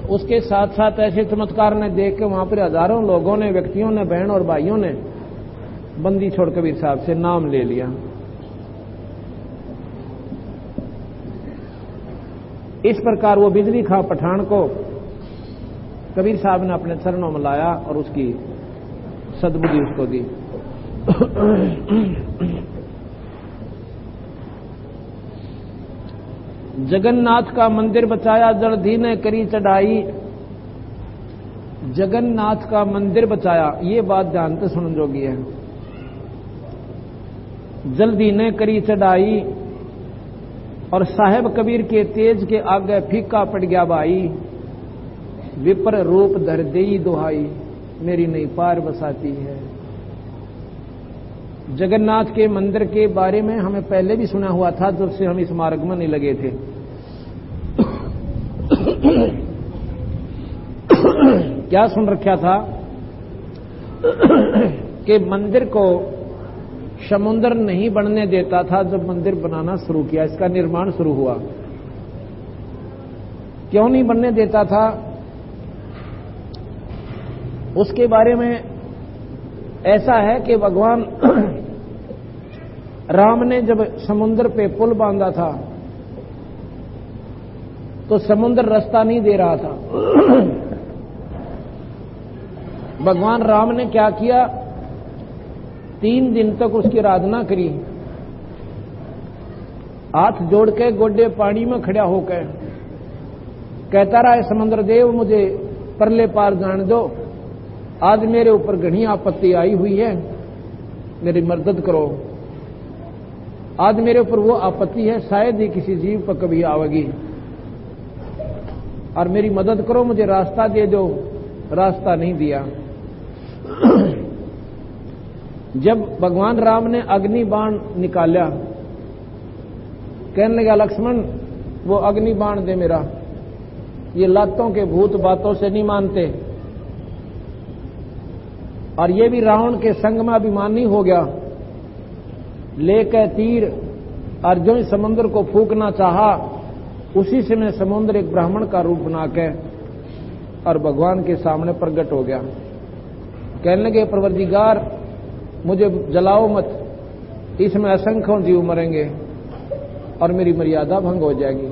उसके साथ साथ ऐसे चमत्कार ने देख के वहां पर हजारों लोगों ने, व्यक्तियों ने, बहन और भाइयों ने बंदी छोड़ कबीर साहब से नाम ले लिया। इस प्रकार वो बिजली खां पठान को कबीर साहब ने अपने चरणों में लाया और उसकी सद्बुद्धि उसको दी। जगन्नाथ का मंदिर बचाया, जलधी ने करी चढ़ाई। जगन्नाथ का मंदिर बचाया, ये बात ध्यान से सुन जोगी है। जल्दी ने करी चढ़ाई और साहेब कबीर के तेज के आगे फीका पड़ गया भाई। विपर रूप धर देई दुहाई, मेरी नहीं पार बसाती है। जगन्नाथ के मंदिर के बारे में हमें पहले भी सुना हुआ था, जब से हम इस मार्ग में नहीं लगे थे। क्या सुन रखा था कि मंदिर को समुद्र नहीं बनने देता था। जब मंदिर बनाना शुरू किया, इसका निर्माण शुरू हुआ, क्यों नहीं बनने देता था उसके बारे में ऐसा है कि भगवान राम ने जब समुद्र पे पुल बांधा था तो समुद्र रास्ता नहीं दे रहा था। भगवान राम ने क्या किया, 3 दिन तक उसकी आराधना करी, हाथ जोड़ के गोडे पानी में खड़ा होकर कहता रहा है, समुद्र देव मुझे परले पार जाने दो, आज मेरे ऊपर घनी आपत्ति आई हुई है, मेरी मदद करो। आज मेरे ऊपर वो आपत्ति है, शायद ही किसी जीव पर कभी आवेगी, और मेरी मदद करो, मुझे रास्ता दे दो। रास्ता नहीं दिया। जब भगवान राम ने अग्नि बाण निकाला, कहने लगा लक्ष्मण वो अग्नि बाण दे मेरा, ये लातों के भूत बातों से नहीं मानते, और ये भी रावण के संग में अभिमानी हो गया, लेकर तीर और जो इस समुद्र को फूकना चाहा, उसी समय समुद्र एक ब्राह्मण का रूप बना के और भगवान के सामने प्रकट हो गया। कहने लगे परवरदिगार मुझे जलाओ मत, इसमें असंख्यों जीव मरेंगे और मेरी मर्यादा भंग हो जाएगी।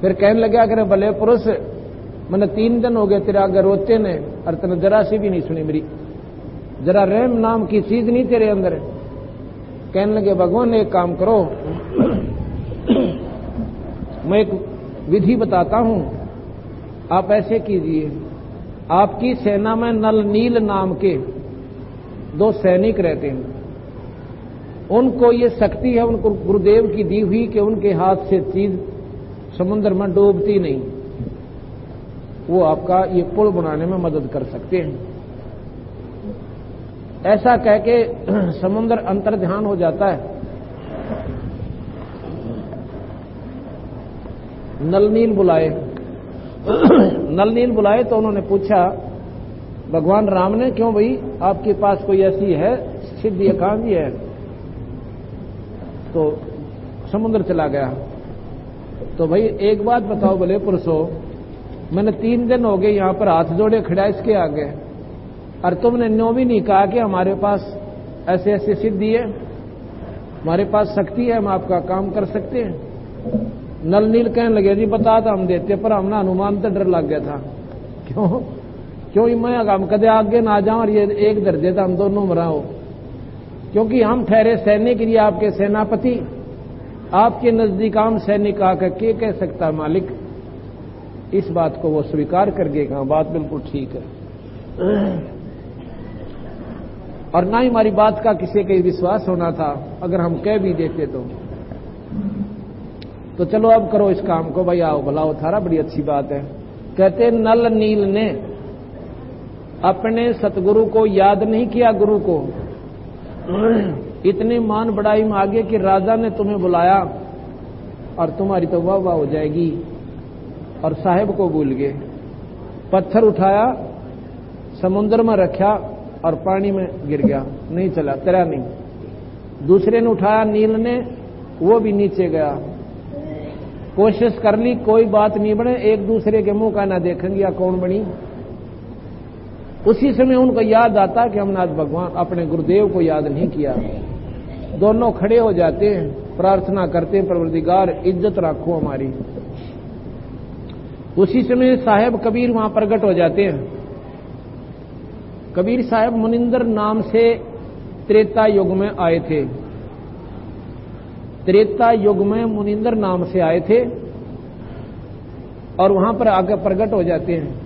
फिर कहने लगा कि भले पुरुष, मैंने 3 दिन हो गए तेरे आगे रोते ने, और तने जरा सी भी नहीं सुनी मेरी, जरा रहम नाम की चीज नहीं तेरे अंदर। कहने लगे भगवान एक काम करो, मैं एक विधि बताता हूं, आप ऐसे कीजिए, आपकी सेना में नल नील नाम के 2 सैनिक रहते हैं, उनको ये शक्ति है, उनको गुरुदेव की दी हुई कि उनके हाथ से चीज समुद्र में डूबती नहीं, वो आपका ये पुल बनाने में मदद कर सकते हैं। ऐसा कह के समुद्र अंतर्ध्यान हो जाता है। नलनील बुलाए, नलनील बुलाए तो उन्होंने पूछा भगवान राम ने, क्यों भाई आपके पास कोई ऐसी है सिद्धि एकांगी है? तो समुद्र चला गया। तो भाई एक बात बताओ भले पुरुषो, मैंने 3 दिन हो गए यहां पर हाथ जोड़े खड़ा इसके आगे, और तुमने न्यों भी नहीं कहा कि हमारे पास ऐसे ऐसे सिद्धि है, हमारे पास शक्ति है, हम आपका काम कर सकते हैं। नल नील कहने लगे जी बता तो हम देते, पर हमने अनुमान तो डर लग गया था। क्यों मैं हम कदे आगे ना जाऊं और ये एक दर्जे था हम दोनों मरा हो, क्योंकि हम ठहरे सैनिक, ये आपके सेनापति, आपके नजदीक आम सैनिक आकर के कह सकता मालिक। इस बात को वो स्वीकार करके कहा बात बिल्कुल ठीक है, और ना ही हमारी बात का किसी का विश्वास होना था, अगर हम कह भी देते तो चलो अब करो इस काम को, भाई आओ भला थारा, बड़ी अच्छी बात है। कहते नल नील ने अपने सतगुरु को याद नहीं किया, गुरु को इतने मान बढ़ाई में आगे कि राजा ने तुम्हें बुलाया और तुम्हारी तो वाह वाह हो जाएगी, और साहेब को भूल गए। पत्थर उठाया, समुद्र में रखा और पानी में गिर गया, नहीं चला, तैरा नहीं। दूसरे ने उठाया नील ने, वो भी नीचे गया, कोशिश कर ली, कोई बात नहीं बने, एक दूसरे के मुंह का ना देखेंगे या कौन बनी। उसी समय उनको याद आता कि हमने आज भगवान अपने गुरुदेव को याद नहीं किया। दोनों खड़े हो जाते हैं, प्रार्थना करते हैं परवरदिगार इज्जत रखो हमारी। उसी समय साहेब कबीर वहां प्रकट हो जाते हैं। कबीर साहब मुनिंदर नाम से त्रेता युग में आए थे, त्रेता युग में मुनिंदर नाम से आए थे और वहां पर आकर प्रकट हो जाते हैं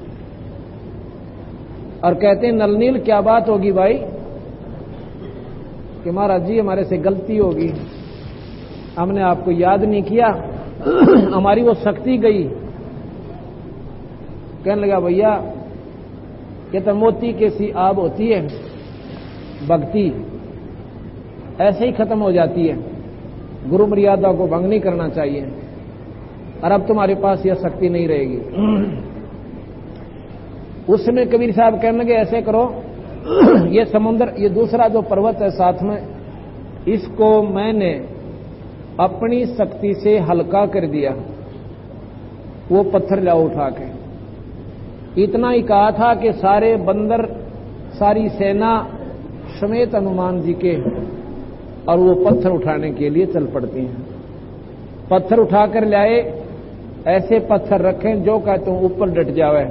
और कहते हैं नलनील क्या बात होगी भाई? कि महाराज जी हमारे से गलती होगी, हमने आपको याद नहीं किया, हमारी वो शक्ति गई। कहने लगा भैया ये तो मोती के सी आब होती है, भक्ति ऐसे ही खत्म हो जाती है, गुरु मर्यादा को भंग नहीं करना चाहिए, और अब तुम्हारे पास यह शक्ति नहीं रहेगी। उस समय कबीर साहब कहने लगे ऐसे करो, ये समुद्र, ये दूसरा जो पर्वत है साथ में, इसको मैंने अपनी शक्ति से हल्का कर दिया, वो पत्थर लाओ उठा के। इतना ही कहा था कि सारे बंदर, सारी सेना समेत हनुमान जी के, और वो पत्थर उठाने के लिए चल पड़ती हैं। पत्थर उठाकर लाए, ऐसे पत्थर रखें जो कहते हैं ऊपर डट जावे।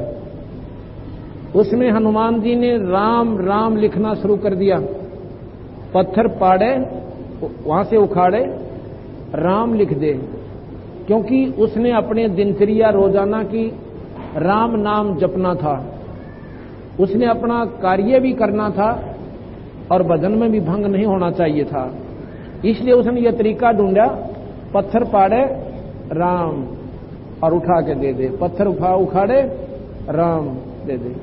उसमें हनुमान जी ने राम राम लिखना शुरू कर दिया पत्थर पाड़े, वहां से उखाड़े, राम लिख दे, क्योंकि उसने अपने दिनचर्या रोजाना की राम नाम जपना था। उसने अपना कार्य भी करना था और भजन में भी भंग नहीं होना चाहिए था। इसलिए उसने यह तरीका ढूंढा, पत्थर पाड़े राम और उठा के दे दे, पत्थर उखाड़े राम दे दे,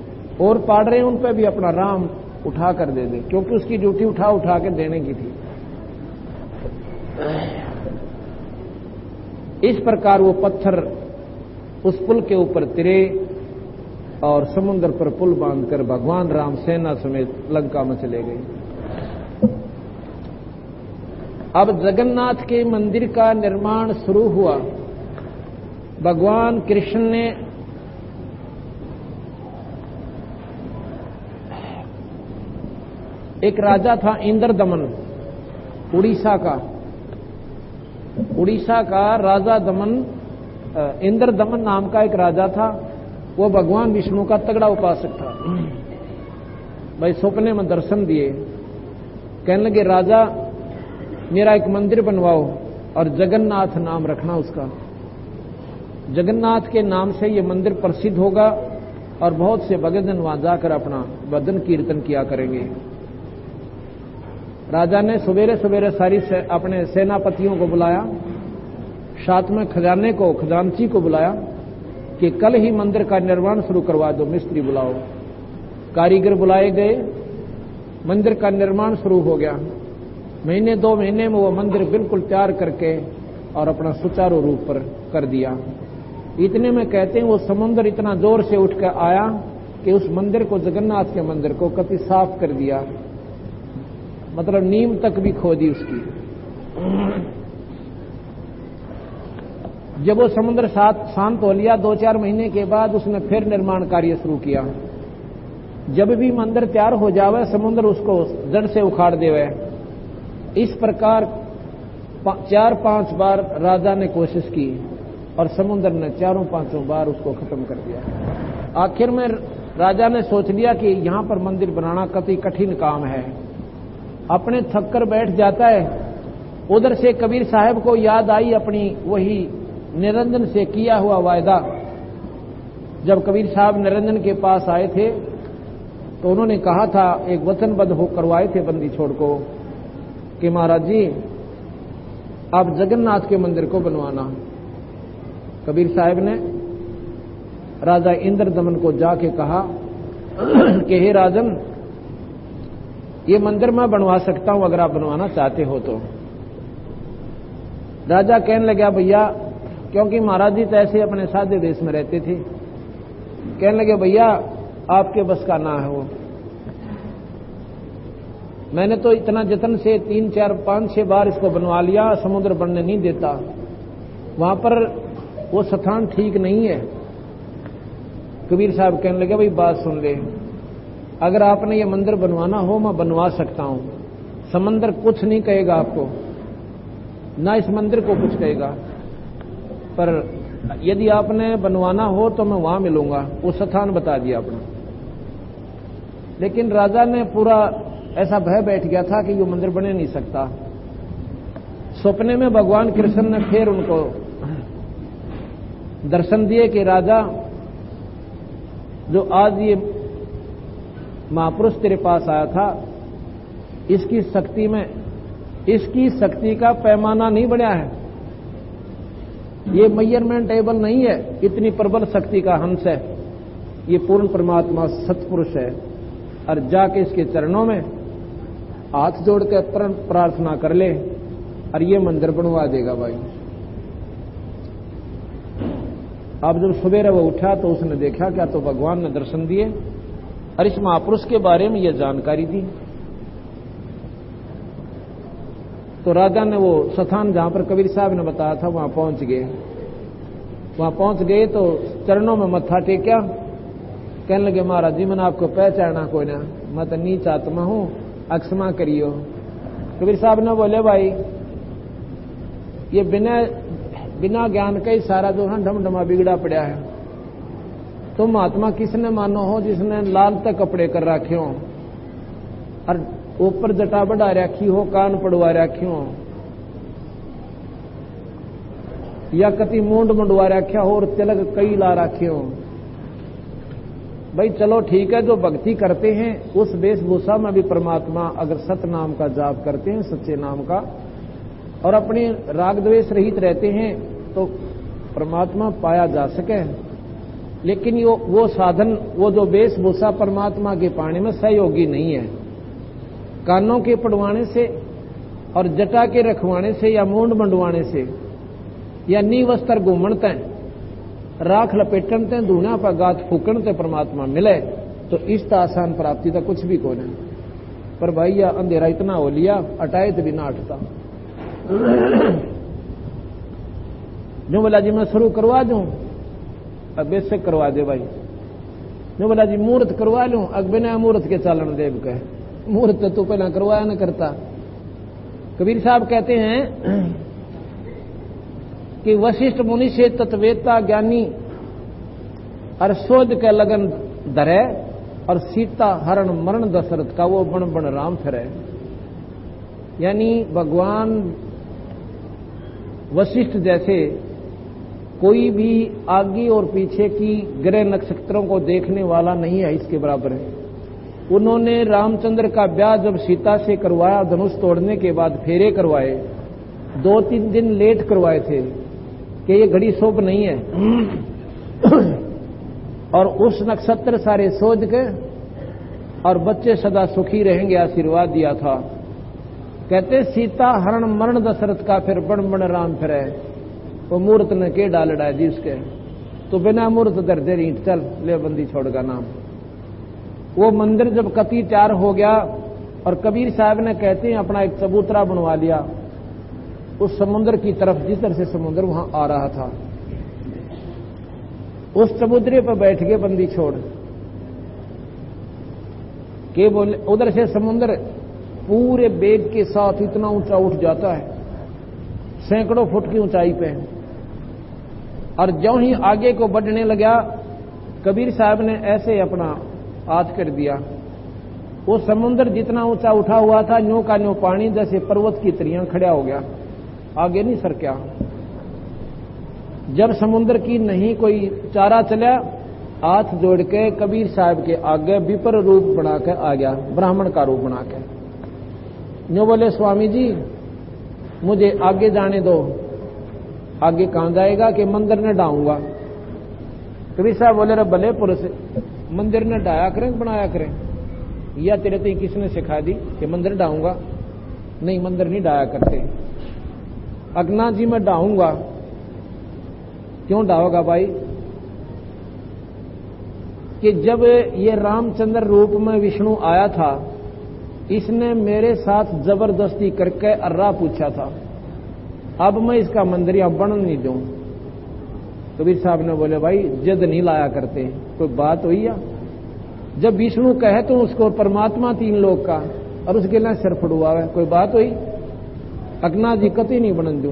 और पाड़ रहे हैं उन पे भी अपना राम उठा कर दे दे, क्योंकि उसकी ड्यूटी उठा के देने की थी। इस प्रकार वो पत्थर उस पुल के ऊपर तिरे और समुद्र पर पुल बांधकर भगवान राम सेना समेत लंका में चले गए। अब जगन्नाथ के मंदिर का निर्माण शुरू हुआ। भगवान कृष्ण ने एक राजा था इंद्रदमन, उड़ीसा का राजा दमन, इंद्रदमन नाम का एक राजा था। वो भगवान विष्णु का तगड़ा उपासक था। भाई सपने में दर्शन दिए, कहने लगे राजा मेरा एक मंदिर बनवाओ और जगन्नाथ नाम रखना उसका। जगन्नाथ के नाम से ये मंदिर प्रसिद्ध होगा और बहुत से भक्तजन वहां जाकर अपना भजन कीर्तन किया करेंगे। राजा ने सवेरे सवेरे सारी अपने सेनापतियों को बुलाया, साथ में खजांची को बुलाया कि कल ही मंदिर का निर्माण शुरू करवा दो, मिस्त्री बुलाओ। कारीगर बुलाए गए, मंदिर का निर्माण शुरू हो गया। महीने 2 महीने में वो मंदिर बिल्कुल तैयार करके और अपना सुचारू रूप पर कर दिया। इतने में कहते हैं वो समुद्र इतना जोर से उठ कर आया कि उस मंदिर को, जगन्नाथ के मंदिर को कति साफ कर दिया, मतलब नींव तक भी खोदी उसकी। जब वो समुद्र शांत हो लिया 2-4 महीने के बाद उसने फिर निर्माण कार्य शुरू किया। जब भी मंदिर तैयार हो जावे समुद्र उसको जड़ से उखाड़ देवे। इस प्रकार 4-5 बार राजा ने कोशिश की और समुद्र ने 4-5 बार उसको खत्म कर दिया। आखिर में राजा ने सोच लिया कि यहां पर मंदिर बनाना कति कठिन काम है, अपने थक कर बैठ जाता है। उधर से कबीर साहब को याद आई अपनी वही निरंजन से किया हुआ वायदा। जब कबीर साहब निरंजन के पास आए थे तो उन्होंने कहा था, एक वचनबद्ध हो करवाए थे बंदी छोड़ को कि महाराज जी आप जगन्नाथ के मंदिर को बनवाना। कबीर साहब ने राजा इंद्रदमन को जाके कहा कि हे राजन, ये मंदिर मैं बनवा सकता हूं अगर आप बनवाना चाहते हो तो। राजा कहने लगा भैया, क्योंकि महाराज जी तो ऐसे अपने सादे देश में रहते थे, कहने लगे भैया आपके बस का ना है वो। मैंने तो इतना जतन से 3-4-5-6 बार इसको बनवा लिया, समुद्र बनने नहीं देता, वहां पर वो स्थान ठीक नहीं है। कबीर साहब कहने लगे भाई बात सुन ले, अगर आपने ये मंदिर बनवाना हो मैं बनवा सकता हूं, समंदर कुछ नहीं कहेगा आपको, ना इस मंदिर को कुछ कहेगा, पर यदि आपने बनवाना हो तो मैं वहां मिलूंगा। वो स्थान बता दिया अपना। लेकिन राजा ने पूरा ऐसा भय बैठ गया था कि ये मंदिर बने नहीं सकता। सपने में भगवान कृष्ण ने फिर उनको दर्शन दिए कि राजा, जो आज ये महापुरुष तेरे पास आया था, इसकी शक्ति का पैमाना नहीं बढ़ा है, ये मेजरमेंट टेबल नहीं है, इतनी प्रबल शक्ति का हंस है, ये पूर्ण परमात्मा सत्पुरुष है। और जाके इसके चरणों में हाथ जोड़ के प्रार्थना कर ले और ये मंदिर बनवा देगा भाई। अब जब सवेरे वो उठा तो उसने देखा क्या, तो भगवान ने दर्शन दिए और इस महापुरुष के बारे में यह जानकारी दी। तो राजा ने वो स्थान जहां पर कबीर साहब ने बताया था वहां पहुंच गए तो चरणों में मत्था टेका। कहने लगे महाराज जी मैंने आपको पहचाना कोई ना, मैं तो नीच आत्मा हूं, अक्षमा करियो। कबीर साहब ने बोले भाई ये बिना ज्ञान का ही सारा जो है ढमढमा बिगड़ा पड़ा है। तुम आत्मा किसने मानो हो जिसने लाल तक कपड़े कर रखे हो और ऊपर जटा बढ़ा रखी हो, कान पड़वा रखी हो, या कति मूंड मुंडवा रखा हो और तिलक कई ला रखे हो। भाई चलो ठीक है, जो भक्ति करते हैं उस वेशभूषा में भी परमात्मा अगर सत नाम का जाप करते हैं, सच्चे नाम का, और अपने राग द्वेष रहित रहते हैं तो परमात्मा पाया जा सके। लेकिन वो साधन, वो जो वेशभूषा परमात्मा के पाने में सहयोगी नहीं है। कानों के पड़वाने से और जटा के रखवाने से या मूंड मंडवाने से या नी वस्त्र घूमणते राख लपेटन ते धूना पर गात फूकण ते परमात्मा मिले तो इस आसान प्राप्ति का कुछ भी कौन है। पर भाई या अंधेरा इतना हो लिया, अटाए तो भी ना अटता। जो बोला जी मैं शुरू करवा दूं, अब बेशक करवा दे भाई। जो बोला जी मुहूर्त करवा लूं, अब बिना मुहूर्त के चालन देव कहे, मुहूर्त तो पहला करवाया न करता। कबीर साहब कहते हैं कि वशिष्ठ मुनि से तत्वेता ज्ञानी और शोध के लगन धरे और सीता हरण मरण दशरथ का वो बण बण राम फिरे। यानी भगवान वशिष्ठ जैसे कोई भी आगे और पीछे की ग्रह नक्षत्रों को देखने वाला नहीं है, इसके बराबर है। उन्होंने रामचंद्र का ब्याह जब सीता से करवाया, धनुष तोड़ने के बाद फेरे करवाए, 2-3 दिन लेट करवाए थे कि ये घड़ी शुभ नहीं है। और उस नक्षत्र सारे सोच के और बच्चे सदा सुखी रहेंगे आशीर्वाद दिया था। कहते सीता हरण मरण दशरथ का फिर बण बण राम फिरे। वो मूर्त ने के डालड़ा जी उसके, तो बिना मूर्त दर्दे रीट चल ले बंदी छोड़गा नाम। वो मंदिर जब कति तैयार हो गया और कबीर साहब ने कहते हैं अपना एक चबूतरा बनवा लिया उस समुद्र की तरफ, जिस तरह से समुद्र वहां आ रहा था, उस चबूतरे पर बैठ के बंदी छोड़ के बोले। उधर से समुद्र पूरे बेग के साथ इतना ऊंचा उठ जाता है, सैकड़ों फुट की ऊंचाई पे। और ज्यों ही आगे को बढ़ने लगा, कबीर साहब ने ऐसे अपना हाथ कर दिया, वो समुद्र जितना ऊंचा उठा हुआ था न्यों का न्यों पानी जैसे पर्वत की तरियां खड़ा हो गया, आगे नहीं सरका। जब समुद्र की नहीं कोई चारा चला, हाथ जोड़ के कबीर साहब के आगे विपर रूप बनाकर आ गया, ब्राह्मण का रूप बनाकर। न्यों बोले स्वामी जी मुझे आगे जाने दो। आगे कहां जाएगा कि मंदिर ने डाऊंगा। कबीर साहब बोले रे भले पुरुष, मंदिर ने डाया करें बनाया करें, या तेरे तो किसने सिखा दी कि मंदिर डाऊंगा? नहीं, मंदिर नहीं डाया करते। अगना जी मैं डाऊंगा। क्यों डाओगा भाई? कि जब ये रामचंद्र रूप में विष्णु आया था, इसने मेरे साथ जबरदस्ती करके अर्रा पूछा था, अब मैं इसका मंदिर यहां बन नहीं दूं। कबीर साहब ने बोले भाई जिद नहीं लाया करते, कोई बात हुई या? जब विष्णु कहे तो उसको परमात्मा 3 लोक का और उसके लिए सिर फुड़वा है, कोई बात हुई? अगना जी कति नहीं बनन दूं।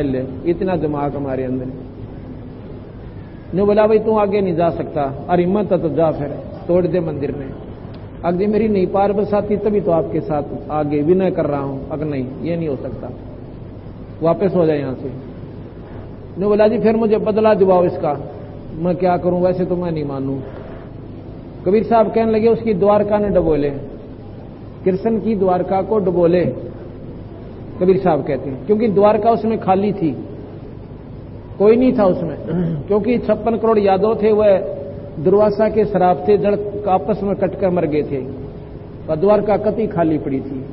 ले इतना दिमाग हमारे अंदर। ने बोला भाई तू आगे नहीं जा सकता, और हिम्मत है तो जा, फिर तोड़ दे मंदिर में। अगर मेरी नहीं पार बसाती तभी तो आपके साथ आगे विनय कर रहा हूं, अगर नहीं ये नहीं हो सकता, वापस हो जाए यहां से। ने बोला जी फिर मुझे बदला दिवाओ इसका, मैं क्या करूं, वैसे तो मैं नहीं मानूं। कबीर साहब कहने लगे उसकी द्वारका ने डबोले, कृष्ण की द्वारका को डबोले। कबीर साहब कहते हैं क्योंकि द्वारका उसमें खाली थी, कोई नहीं था उसमें, क्योंकि 56 करोड़ यादव थे, वह दुर्वासा के श्राप से जड़ आपस में कटकर मर गए थे। और द्वारका कति खाली पड़ी थी,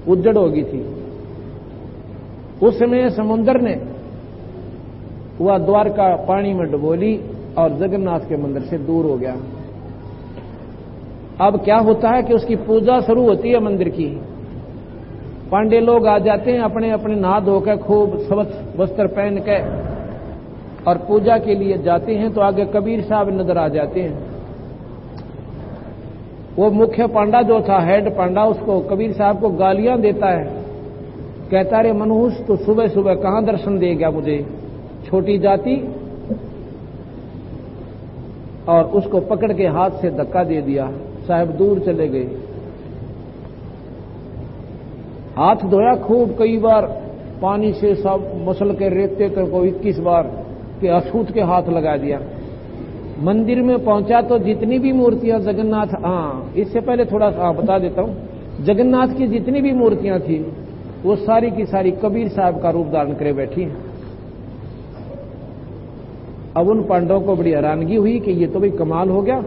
उज्जड़ हो गई थी। उस समय समुद्र ने वह द्वारका पानी में डुबोली और जगन्नाथ के मंदिर से दूर हो गया। अब क्या होता है कि उसकी पूजा शुरू होती है मंदिर की। पांडे लोग आ जाते हैं अपने अपने नहा धोकर खूब स्वच्छ वस्त्र पहन के और पूजा के लिए जाते हैं, तो आगे कबीर साहब नजर आ जाते हैं। वो मुख्य पांडा जो था, हेड पांडा, उसको कबीर साहब को गालियां देता है, कहता रे मनुष्य तो सुबह सुबह कहां दर्शन देगा मुझे, छोटी जाति। और उसको पकड़ के हाथ से धक्का दे दिया, साहब दूर चले गए। हाथ धोया खूब कई बार पानी से, सब मसल के रेते को 21 बार के अछूत के हाथ लगा दिया। मंदिर में पहुंचा तो जितनी भी मूर्तियां जगन्नाथ, इससे पहले थोड़ा सा बता देता हूं, जगन्नाथ की जितनी भी मूर्तियां थी वो सारी की सारी कबीर साहब का रूप धारण करे बैठी हैं। अब उन पांडवों को बड़ी हैरानगी हुई कि ये तो भाई कमाल हो गया,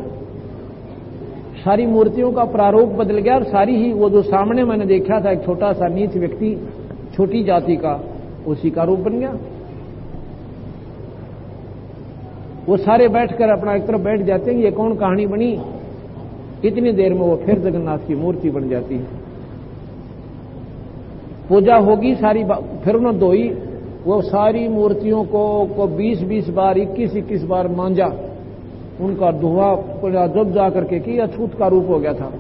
सारी मूर्तियों का प्रारूप बदल गया और सारी ही वो जो सामने मैंने देखा था एक छोटा सा नीच व्यक्ति, छोटी जाति का, उसी का रूप बन गया। वो सारे बैठकर अपना एक तरफ बैठ जाते हैं, ये कौन कहानी बनी। इतनी देर में वो फिर जगन्नाथ की मूर्ति बन जाती है। पूजा होगी सारी, फिर उन्होंने धोई, वो सारी मूर्तियों को 20-20 बार, 21-21 बार मांजा, उनका धुआ जब जाकर के कि अछूत का रूप हो गया था।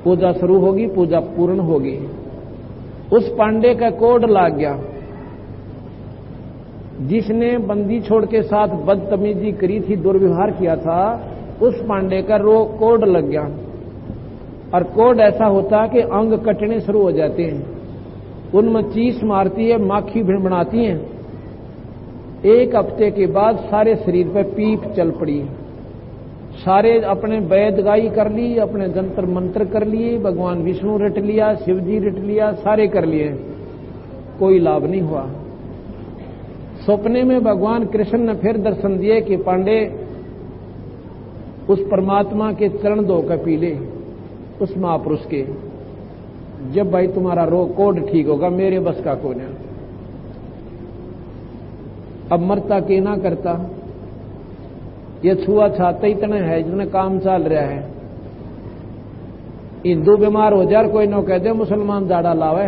पूजा शुरू होगी, पूजा पूर्ण होगी। उस पांडे का कोड लाग गया, जिसने बंदी छोड़ के साथ बदतमीजी करी थी, दुर्व्यवहार किया था, उस पांडे का कोड लग गया। और कोड ऐसा होता है कि अंग कटने शुरू हो जाते हैं, उनमें चीस मारती है, माखी भिड़भिड़ाती हैं। एक हफ्ते के बाद सारे शरीर पर पीप चल पड़ी, सारे अपने वैद गाई कर ली, अपने जंतर मंत्र कर लिए, भगवान विष्णु रट लिया, शिव जी रट लिया, सारे कर लिए, कोई लाभ नहीं हुआ। सपने में भगवान कृष्ण ने फिर दर्शन दिए कि पांडे उस परमात्मा के चरण धोकर पी ले, उस महापुरुष के, जब भाई तुम्हारा रोग कोड ठीक होगा, मेरे बस का कौन है। अब मरता के ना करता, ये छुआ छाता इतना है जितना काम चल रहा है। हिंदू बीमार हो जाए, कोई न कह दे मुसलमान जाड़ा लावे,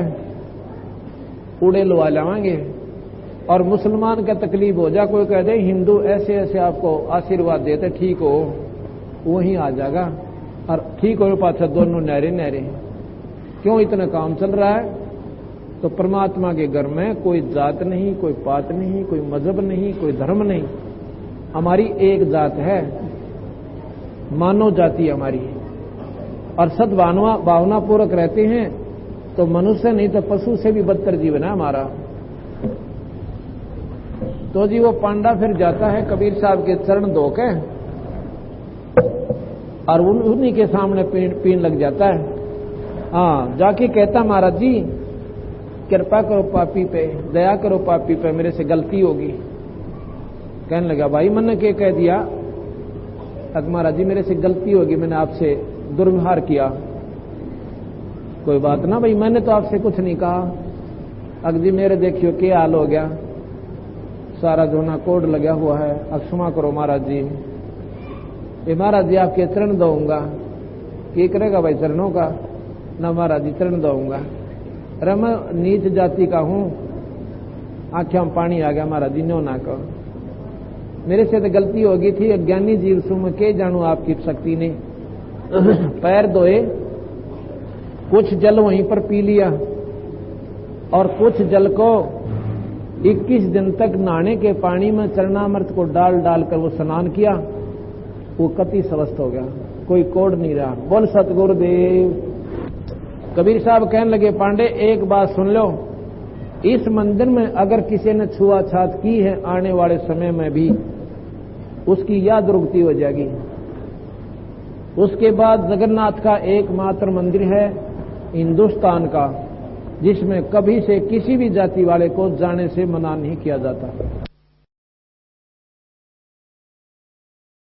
उड़े लुआ लावेंगे। और मुसलमान का तकलीफ हो जाए, कोई कह दे हिंदू ऐसे ऐसे आपको आशीर्वाद देते ठीक हो, वहीं आ जाएगा और ठीक हो पाछा दोनों नहरे नहरे। क्यों इतना काम चल रहा है? तो परमात्मा के घर में कोई जात नहीं, कोई पात नहीं, कोई मजहब नहीं, कोई धर्म नहीं, हमारी एक जात है, मानव जाति हमारी। और सद्भावना पूर्वक रहते हैं तो मनुष्य नहीं तो पशु से भी बदतर जीवन है हमारा। तो जी वो पांडा फिर जाता है कबीर साहब के चरण धो के और उन्हीं के सामने पीन लग जाता है। जाके कहता महाराज जी कृपा करो पापी पे, दया करो पापी पे, मेरे से गलती होगी। कहने लगा भाई मैंने क्या कह दिया? महाराज जी मेरे से गलती होगी, मैंने आपसे दुर्व्यवहार किया। कोई बात ना भाई, मैंने तो आपसे कुछ नहीं कहा। अब जी मेरे देखियो क्या हाल हो गया, सारा जोना कोड लगा हुआ है, अब क्षमा करो महाराज जी। ये महाराज जी आपके चरण दूंगा। क्या करेगा भाई चरणों का? ना महाराज जी चरण दूंगा। अरे मैं नीच जाति का हूं, आंखों में पानी आ गया महाराज जी, नो ना कहो, मेरे से तो गलती हो गई थी, अज्ञानी जीव सु मैं के जानू आपकी शक्ति ने। पैर धोए, कुछ जल वहीं पर पी लिया और कुछ जल को 21 दिन तक नहाने के पानी में चरणामृत को डाल डालकर वो स्नान किया। वो कति स्वस्थ हो गया, कोई कोड नहीं रहा। बोल सतगुरुदेव। कबीर साहब कहने लगे पांडे एक बात सुन लो, इस मंदिर में अगर किसी ने छुआछात की है आने वाले समय में भी उसकी यह दुर्गति हो जाएगी। उसके बाद जगन्नाथ का एकमात्र मंदिर है हिंदुस्तान का जिसमें कभी से किसी भी जाति वाले को जाने से मना नहीं किया जाता।